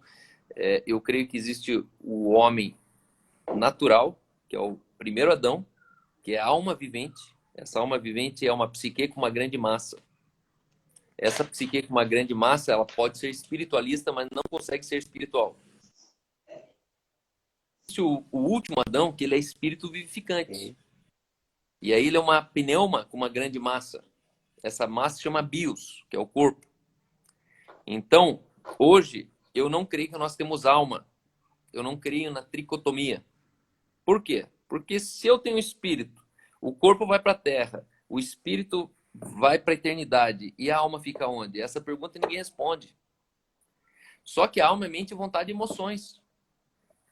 eu creio que existe o homem natural, que é o primeiro Adão, que é a alma vivente. Essa alma vivente é uma psique com uma grande massa. Essa psique com uma grande massa, ela pode ser espiritualista, mas não consegue ser espiritual. Existe o último Adão, que ele é espírito vivificante. E aí ele é uma pneuma com uma grande massa. Essa massa se chama bios, que é o corpo. Então, hoje, eu não creio que nós temos alma. Eu não creio na tricotomia. Por quê? Porque se eu tenho espírito, o corpo vai para a terra, o espírito vai para a eternidade e a alma fica onde? Essa pergunta ninguém responde. Só que a alma é mente, vontade e emoções.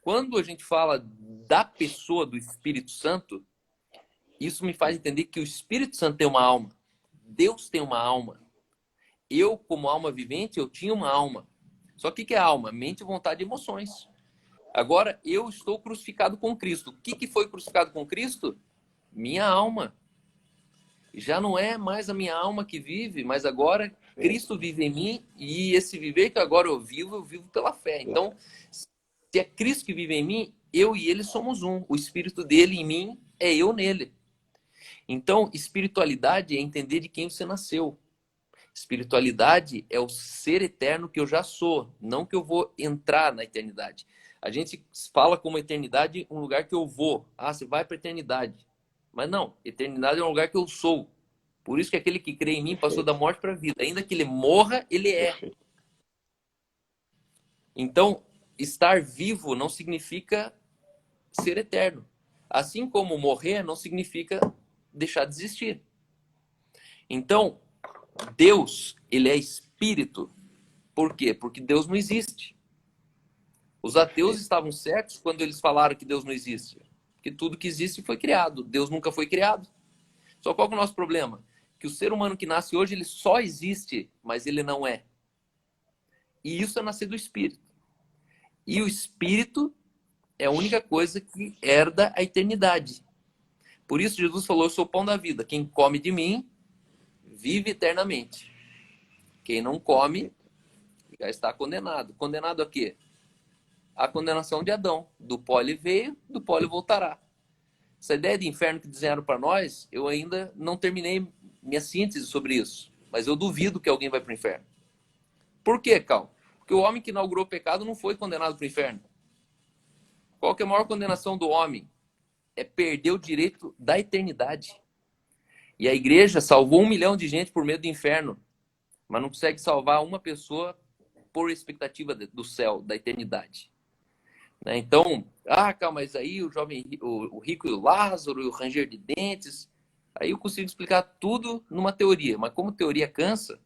Quando a gente fala da pessoa do Espírito Santo, isso me faz entender que o Espírito Santo tem uma alma. Deus tem uma alma. Eu, como alma vivente, eu tinha uma alma. Só que o que é alma? Mente, vontade e emoções. Agora, eu estou crucificado com Cristo. O que foi crucificado com Cristo? Minha alma. Já não é mais a minha alma que vive, mas agora Cristo vive em mim e esse viver que agora eu vivo pela fé. Então, se é Cristo que vive em mim, eu e ele somos um. O Espírito dele em mim é eu nele. Então, espiritualidade é entender de quem você nasceu. Espiritualidade é o ser eterno que eu já sou, não que eu vou entrar na eternidade. A gente fala como eternidade um lugar que eu vou. Ah, você vai para a eternidade. Mas não, eternidade é um lugar que eu sou. Por isso que aquele que crê em mim passou da morte para a vida. Ainda que ele morra, ele é. Então, estar vivo não significa ser eterno. Assim como morrer não significa deixar de existir. Então, Deus, ele é espírito. Por quê? Porque Deus não existe. Os ateus estavam certos quando eles falaram que Deus não existe. Porque tudo que existe foi criado. Deus nunca foi criado. Só qual que é o nosso problema? Que o ser humano que nasce hoje, ele só existe, mas ele não é. E isso é nascer do espírito. E o espírito é a única coisa que herda a eternidade. Por isso Jesus falou: eu sou o pão da vida. Quem come de mim, vive eternamente. Quem não come, já está condenado. Condenado a quê? A condenação de Adão. Do pó ele veio, do pó ele voltará. Essa ideia de inferno que disseram para nós, eu ainda não terminei minha síntese sobre isso. Mas eu duvido que alguém vai para o inferno. Por quê, Cal? Porque o homem que inaugurou o pecado não foi condenado para o inferno. Qual que é a maior condenação do homem? É perder o direito da eternidade. E a igreja salvou 1 milhão de gente por medo do inferno, mas não consegue salvar uma pessoa por expectativa do céu, da eternidade. Então, calma, mas aí o jovem, o rico e o Lázaro, e o ranger de dentes, aí eu consigo explicar tudo numa teoria, mas como teoria cansa,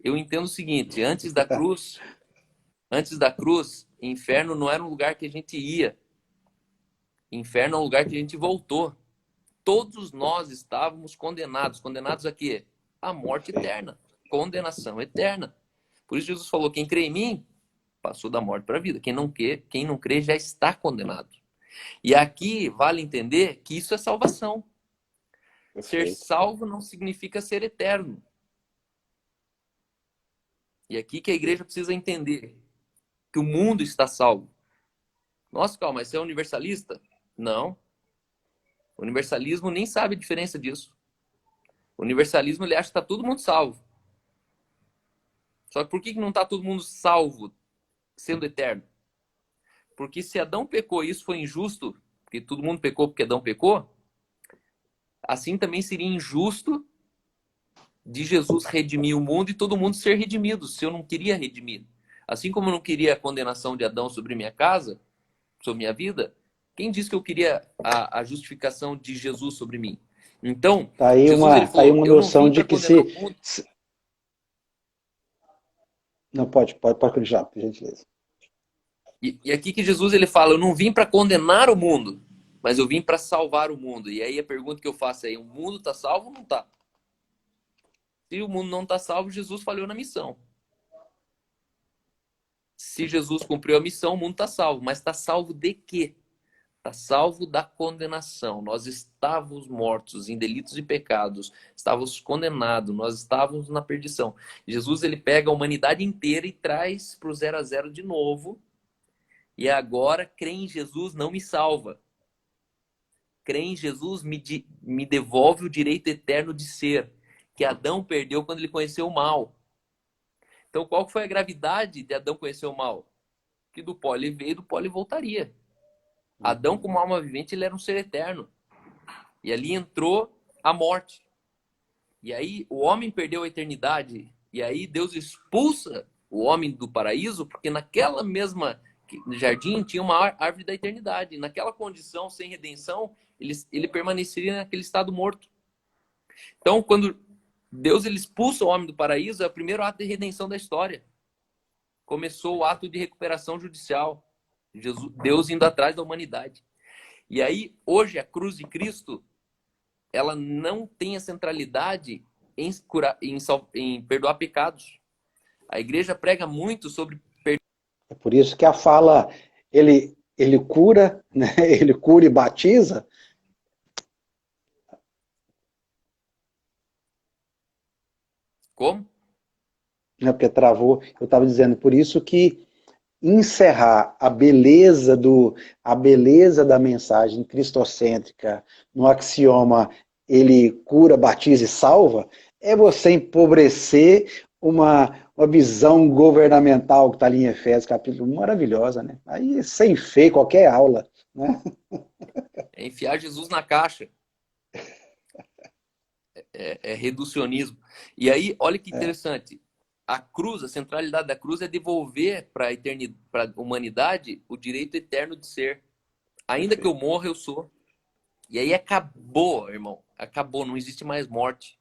eu entendo o seguinte: antes da cruz, inferno não era um lugar que a gente ia, inferno é um lugar que a gente voltou. Todos nós estávamos condenados. Condenados a quê? A morte eterna. Condenação eterna. Por isso Jesus falou: quem crê em mim, passou da morte para a vida. Quem não crê já está condenado. E aqui vale entender que isso é salvação. Ser Perfeito. salvo não significa ser eterno. E aqui que a igreja precisa entender que o mundo está salvo. Nossa, calma, mas você é universalista? Não. O universalismo nem sabe a diferença disso. O universalismo, ele acha que está todo mundo salvo. Só que por que não está todo mundo salvo, sendo eterno? Porque se Adão pecou e isso foi injusto, porque todo mundo pecou porque Adão pecou, assim também seria injusto de Jesus redimir o mundo e todo mundo ser redimido, se eu não queria redimir. Assim como eu não queria a condenação de Adão sobre minha casa, sobre minha vida, quem disse que eu queria a justificação de Jesus sobre mim? Então, Jesus ele Tá aí falou, uma eu não noção vim de para que condenar o mundo. não, pode continuar, por gentileza. E aqui que Jesus ele fala, eu não vim para condenar o mundo, mas eu vim para salvar o mundo. E aí a pergunta que eu faço é, o mundo está salvo ou não está? Se o mundo não está salvo, Jesus falhou na missão. Se Jesus cumpriu a missão, o mundo está salvo. Mas está salvo de quê? Está salvo da condenação. Nós estávamos mortos em delitos e pecados. Estávamos condenados. Nós estávamos na perdição. Jesus ele pega a humanidade inteira e traz para o 0 a 0 de novo. E agora, crer em Jesus não me salva. Crer em Jesus me devolve o direito eterno de ser, que Adão perdeu quando ele conheceu o mal. Então, qual foi a gravidade de Adão conhecer o mal? Que do pó ele veio e do pó ele voltaria. Adão, como alma vivente, ele era um ser eterno. E ali entrou a morte. E aí o homem perdeu a eternidade. E aí Deus expulsa o homem do paraíso, porque naquela mesma jardim tinha uma árvore da eternidade. Naquela condição, sem redenção, ele permaneceria naquele estado morto. Então, quando Deus ele expulsa o homem do paraíso, é o primeiro ato de redenção da história. Começou o ato de recuperação judicial. Deus indo atrás da humanidade. E aí, hoje, a cruz de Cristo, ela não tem a centralidade em perdoar pecados. A igreja prega muito sobre É por isso que a fala, ele cura, né? Ele cura e batiza. como? Né? Porque travou, eu estava dizendo, por isso que encerrar a beleza da mensagem cristocêntrica no axioma ele cura, batiza e salva, é você empobrecer uma visão governamental que está ali em Efésios, capítulo 1, maravilhosa, né? Aí sem fé qualquer aula, né? É enfiar Jesus na caixa. É reducionismo. E aí, olha que interessante. A cruz, a centralidade da cruz é devolver para a eternidade, para a humanidade, o direito eterno de ser. Ainda que eu morra, eu sou. E aí acabou, irmão. Acabou, não existe mais morte.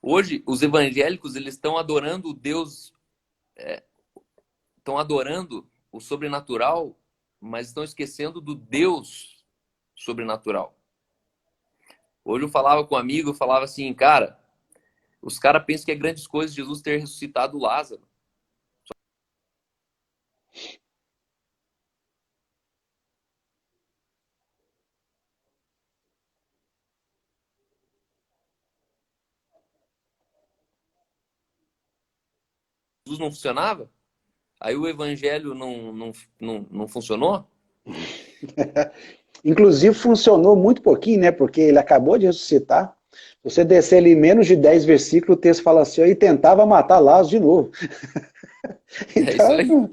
Hoje, os evangélicos, eles estão adorando o Deus, estão adorando o sobrenatural, mas estão esquecendo do Deus sobrenatural. Hoje eu falava com um amigo, eu falava assim, cara, os caras pensam que é grandes coisas Jesus ter ressuscitado Lázaro. Jesus não funcionava? Aí o evangelho não funcionou? Inclusive funcionou muito pouquinho, né? Porque ele acabou de ressuscitar. Se você descer ali menos de 10 versículos, o texto fala assim, e tentava matar Lázaro de novo. É isso aí. Então,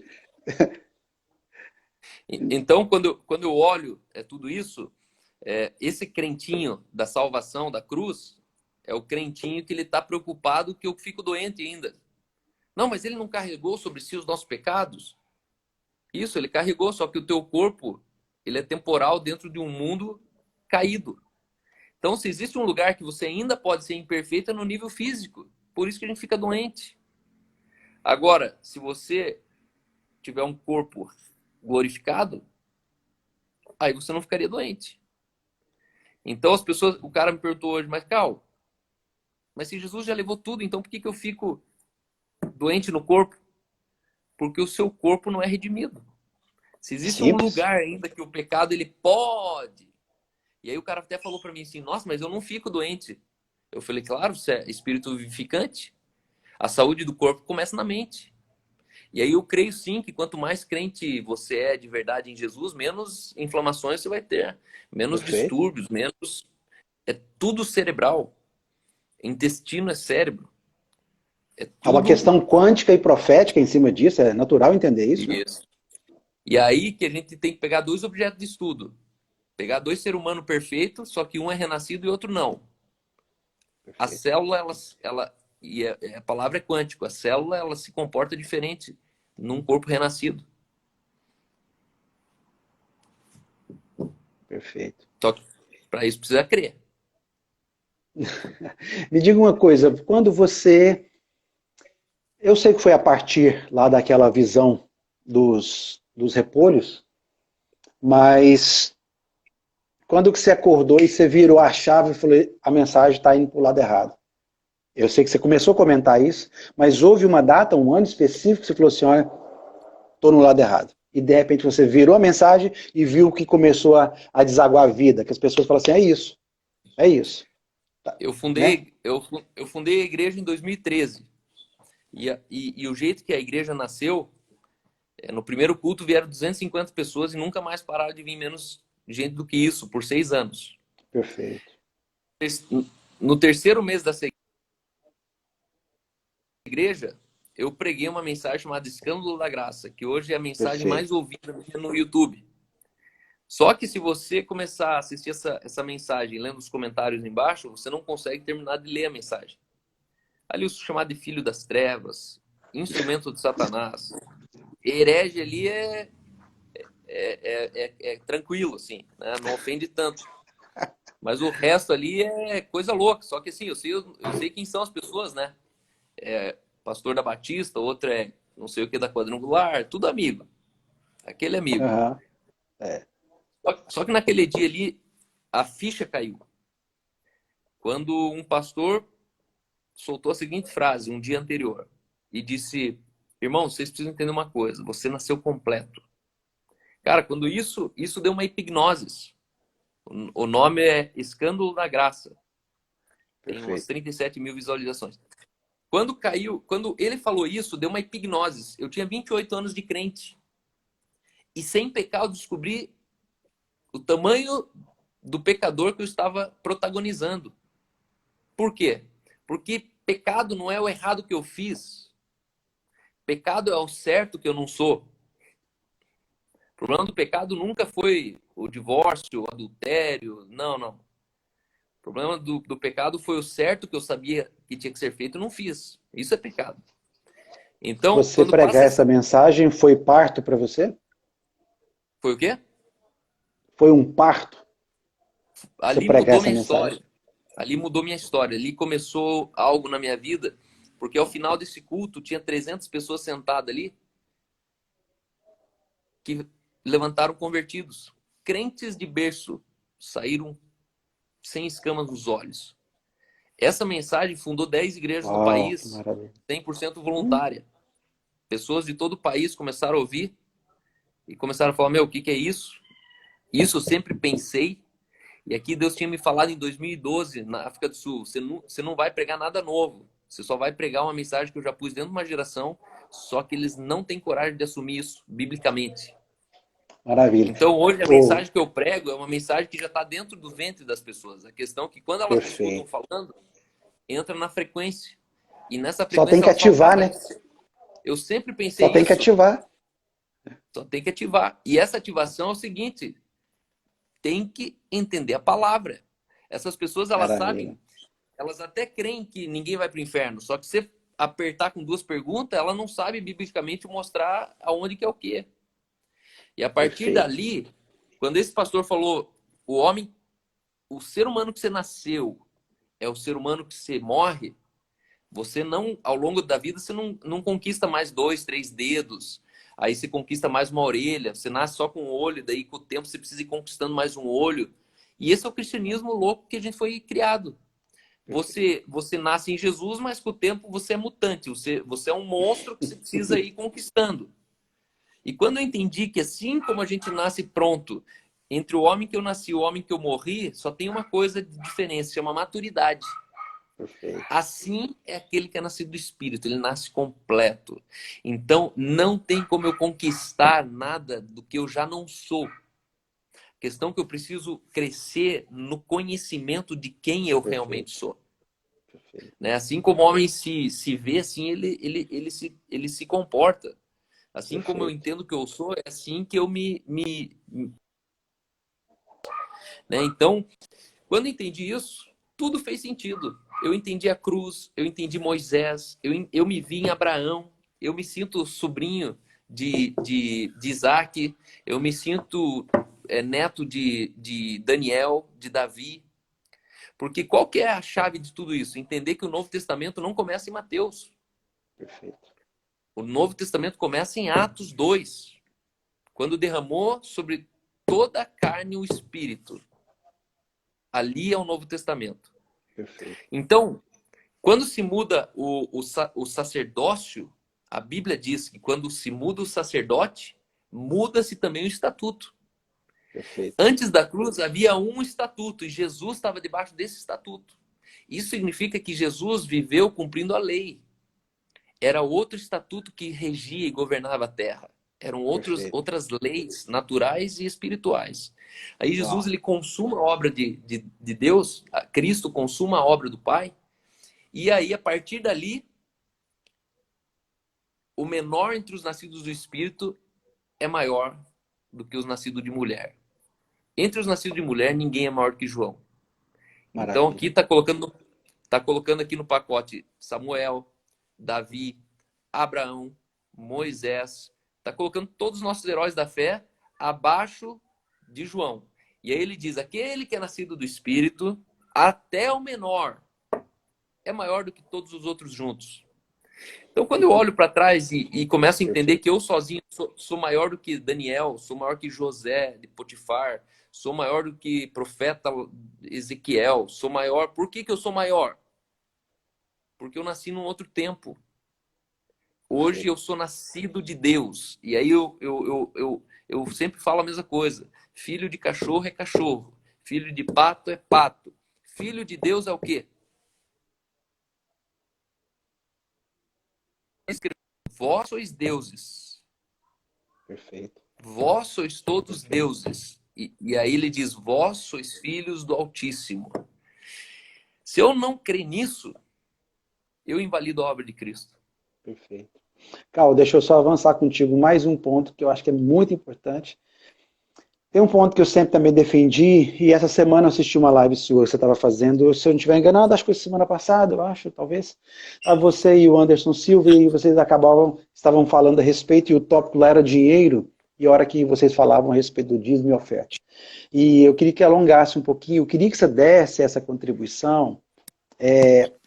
Então, quando eu olho tudo isso, esse crentinho da salvação, da cruz, é o crentinho que ele está preocupado que eu fico doente ainda. Não, mas ele não carregou sobre si os nossos pecados? Isso, ele carregou, só que o teu corpo, ele é temporal dentro de um mundo caído. Então, se existe um lugar que você ainda pode ser imperfeito, é no nível físico. Por isso que a gente fica doente. Agora, se você tiver um corpo glorificado, aí você não ficaria doente. Então, as pessoas, o cara me perguntou hoje, mas Cal, mas se Jesus já levou tudo, então por que eu fico doente no corpo? Porque o seu corpo não é redimido. Se existe um simples. lugar ainda que o pecado ele pode E aí o cara até falou para mim assim, nossa, mas eu não fico doente. Eu falei, claro, você é espírito vivificante. A saúde do corpo começa na mente. E aí eu creio sim que quanto mais crente você é de verdade em Jesus, menos inflamações você vai ter, menos Perfeito. distúrbios, menos... É tudo cerebral. Intestino é cérebro. É Há uma tudo questão quântica e profética em cima disso, é natural entender isso, né? isso. E aí que a gente tem que pegar dois objetos de estudo. Pegar dois seres humanos perfeitos, só que um é renascido e outro não. A Perfeito. célula, a palavra é quântico, a célula ela se comporta diferente num corpo renascido. Perfeito. Só que para isso precisa crer. Me diga uma coisa, quando você... Eu sei que foi a partir lá daquela visão dos repolhos, mas quando que você acordou e você virou a chave e falou, a mensagem está indo para o lado errado? Eu sei que você começou a comentar isso, mas houve uma data, um ano específico que você falou assim, olha, estou no lado errado. E de repente você virou a mensagem e viu que começou a desaguar a vida, que as pessoas falam assim, é isso, tá, Eu né? fundei, eu fundei a igreja em 2013. E o jeito que a igreja nasceu, no primeiro culto vieram 250 pessoas e nunca mais pararam de vir menos gente do que isso, por 6 anos. Perfeito, No terceiro mês dessa igreja, eu preguei uma mensagem chamada Escândalo da Graça, que hoje é a mensagem mais perfeito. ouvida no YouTube. Só que se você começar a assistir essa mensagem lendo os comentários embaixo, você não consegue terminar de ler a mensagem. Ali o chamado de filho das trevas, instrumento de Satanás, herege ali é tranquilo, assim, né? Não ofende tanto. Mas o resto ali é coisa louca. Só que assim, eu sei quem são as pessoas, né? Pastor da Batista, outro é não sei o que da Quadrangular, tudo amigo. Aquele amigo. Uhum. É, Só que naquele dia ali, a ficha caiu. Quando um pastor soltou a seguinte frase um dia anterior e disse: irmão, vocês precisam entender uma coisa, você nasceu completo. Cara, quando isso deu uma hipnose. O nome é Escândalo da Graça. Tem umas perfeito. 37 mil visualizações. Quando ele falou isso, deu uma hipnose. Eu tinha 28 anos de crente. E sem pecar eu descobri o tamanho do pecador que eu estava protagonizando. Por quê? Porque pecado não é o errado que eu fiz. Pecado é o certo que eu não sou. O problema do pecado nunca foi o divórcio, o adultério. Não, não. O problema do pecado foi o certo que eu sabia que tinha que ser feito e não fiz. Isso é pecado. Então, Você quando pregar passa essa essa... mensagem foi parto para você? Foi o quê? Foi um parto você Ali pregar mudou essa minha mensagem? história. Ali mudou minha história. Ali começou algo na minha vida, porque ao final desse culto tinha 300 pessoas sentadas ali que levantaram convertidos. Crentes de berço saíram sem escamas nos olhos. Essa mensagem fundou 10 igrejas no Uau, que país, maravilha. 100% voluntária. Pessoas de todo o país começaram a ouvir e começaram a falar, meu, o que é isso? Isso eu sempre pensei. E aqui Deus tinha me falado em 2012, na África do Sul, você não vai pregar nada novo. Você só vai pregar uma mensagem que eu já pus dentro de uma geração, só que eles não têm coragem de assumir isso biblicamente. Maravilha. Então hoje a Oh, mensagem que eu prego é uma mensagem que já está dentro do ventre das pessoas. A questão é que quando elas me escutam perfeito. falando, entra na frequência. E nessa Só tem frequência que elas falam, ativar, cara, né? eu sempre Só pensei tem que isso, ativar. só tem que ativar. E essa ativação é o seguinte, tem que entender a palavra. Essas pessoas, elas Maravilha. sabem, elas até creem que ninguém vai para o inferno, só que se apertar com duas perguntas, ela não sabe biblicamente mostrar aonde que é o quê. E a partir Perfeito. dali, quando esse pastor falou, o homem, o ser humano que você nasceu é o ser humano que você morre, você não, ao longo da vida, você não conquista mais 2, 3 dedos, aí você conquista mais uma orelha, você nasce só com um olho, daí com o tempo você precisa ir conquistando mais um olho. E esse é o cristianismo louco que a gente foi criado. Perfeito. Você nasce em Jesus, mas com o tempo você é mutante, você é um monstro que você precisa ir conquistando. E quando eu entendi que assim como a gente nasce pronto, Entre o homem que eu nasci e o homem que eu morri, só tem uma coisa de diferença, chama maturidade. Perfeito. Assim é aquele que é nascido do Espírito, ele nasce completo. Então, não tem como eu conquistar nada do que eu já não sou. A questão é que eu preciso crescer no conhecimento de quem eu realmente sou. Perfeito. Né? Assim como o homem se vê, assim ele se comporta. Assim como eu entendo que eu sou, é assim que eu né? Então, quando eu entendi isso, tudo fez sentido. Eu entendi a cruz, eu entendi Moisés, eu me vi em Abraão, eu me sinto sobrinho de Isaac, eu me sinto neto de Daniel, de Davi. Porque qual que é a chave de tudo isso? Entender que o Novo Testamento não começa em Mateus. Perfeito. O Novo Testamento começa em Atos 2, quando derramou sobre toda a carne o Espírito. Ali é o Novo Testamento. Perfeito. Então, quando se muda o sacerdócio, a Bíblia diz que quando se muda o sacerdote, muda-se também o estatuto. Perfeito. Antes da cruz havia um estatuto e Jesus estava debaixo desse estatuto. Isso significa que Jesus viveu cumprindo a lei. Era outro estatuto que regia e governava a terra. Eram outras leis naturais e espirituais. Aí Jesus ele consuma a obra de Deus, Cristo consuma a obra do Pai, e aí a partir dali, o menor entre os nascidos do Espírito é maior do que os nascidos de mulher. Entre os nascidos de mulher, ninguém é maior que João. Então Maravilha. aqui tá colocando aqui no pacote Samuel, Davi, Abraão, Moisés, está colocando todos os nossos heróis da fé abaixo de João. E aí ele diz, aquele que é nascido do Espírito, até o menor, é maior do que todos os outros juntos. Então, quando eu olho para trás e começo a entender que eu sozinho sou maior do que Daniel, sou maior que José de Potifar, sou maior do que profeta Ezequiel, sou maior. Por que eu sou maior? Porque eu nasci num outro tempo. Hoje eu sou nascido de Deus. E aí eu sempre falo a mesma coisa. Filho de cachorro é cachorro. Filho de pato é pato. Filho de Deus é o quê? Vós sois deuses. Perfeito. Vós sois todos deuses. E aí ele diz, vós sois filhos do Altíssimo. Se eu não crer nisso, eu invalido a obra de Cristo. Perfeito. Cal, deixa eu só avançar contigo mais um ponto que eu acho que é muito importante. Tem um ponto que eu sempre também defendi, e essa semana eu assisti uma live sua que você estava fazendo, se eu não estiver enganado, acho que foi semana passada, eu acho, talvez. Você e o Anderson Silva, e vocês estavam falando a respeito, e o tópico lá era dinheiro, e a hora que vocês falavam a respeito do dízimo e oferta. E eu queria que alongasse um pouquinho, eu queria que você desse essa contribuição,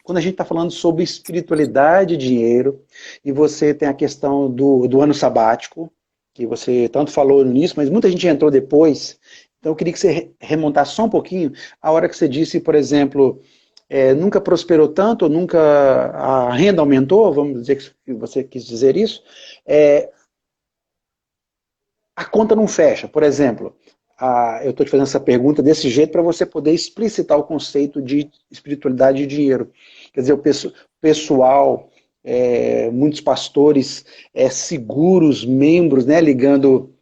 quando a gente está falando sobre espiritualidade e dinheiro, e você tem a questão do ano sabático, que você tanto falou nisso, mas muita gente entrou depois, então eu queria que você remontasse só um pouquinho a hora que você disse, por exemplo, nunca prosperou tanto, ou nunca a renda aumentou, vamos dizer que você quis dizer isso, a conta não fecha, por exemplo. Eu estou te fazendo essa pergunta desse jeito para você poder explicitar o conceito de espiritualidade e dinheiro. Quer dizer, o pessoal, muitos pastores seguros, membros, né, ligando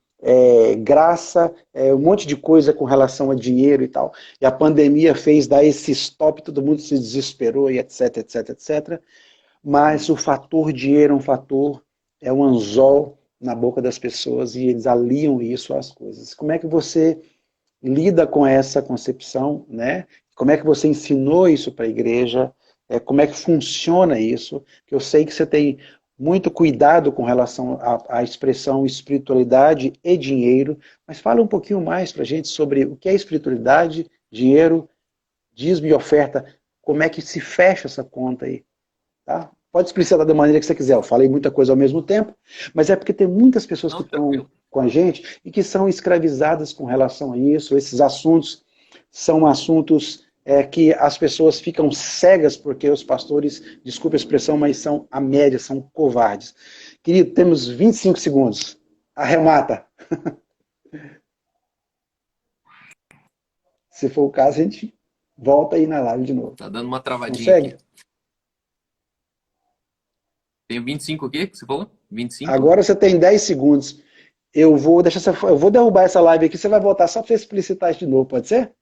graça, um monte de coisa com relação a dinheiro e tal. E a pandemia fez dar esse stop, todo mundo se desesperou e etc, etc, etc. Mas o fator dinheiro é um anzol na boca das pessoas e eles aliam isso às coisas. Como é que você lida com essa concepção, né? Como é que você ensinou isso para a igreja? Como é que funciona isso? Que eu sei que você tem muito cuidado com relação à expressão espiritualidade e dinheiro, mas fala um pouquinho mais para a gente sobre o que é espiritualidade, dinheiro, dízimo e oferta. Como é que se fecha essa conta aí? Tá? Pode explicitar da maneira que você quiser. Eu falei muita coisa ao mesmo tempo, mas é porque tem muitas pessoas que estão com a gente e que são escravizadas com relação a isso. Esses assuntos são assuntos que as pessoas ficam cegas porque os pastores, desculpe a expressão, mas são a média, são covardes. Querido, temos 25 segundos. Arremata. Se for o caso, a gente volta aí na live de novo. Tá dando uma travadinha Consegue? aqui. Tem 25 aqui que você falou? 25? Agora você tem 10 segundos. Eu vou derrubar essa live aqui, você vai voltar só para você explicitar isso de novo, pode ser?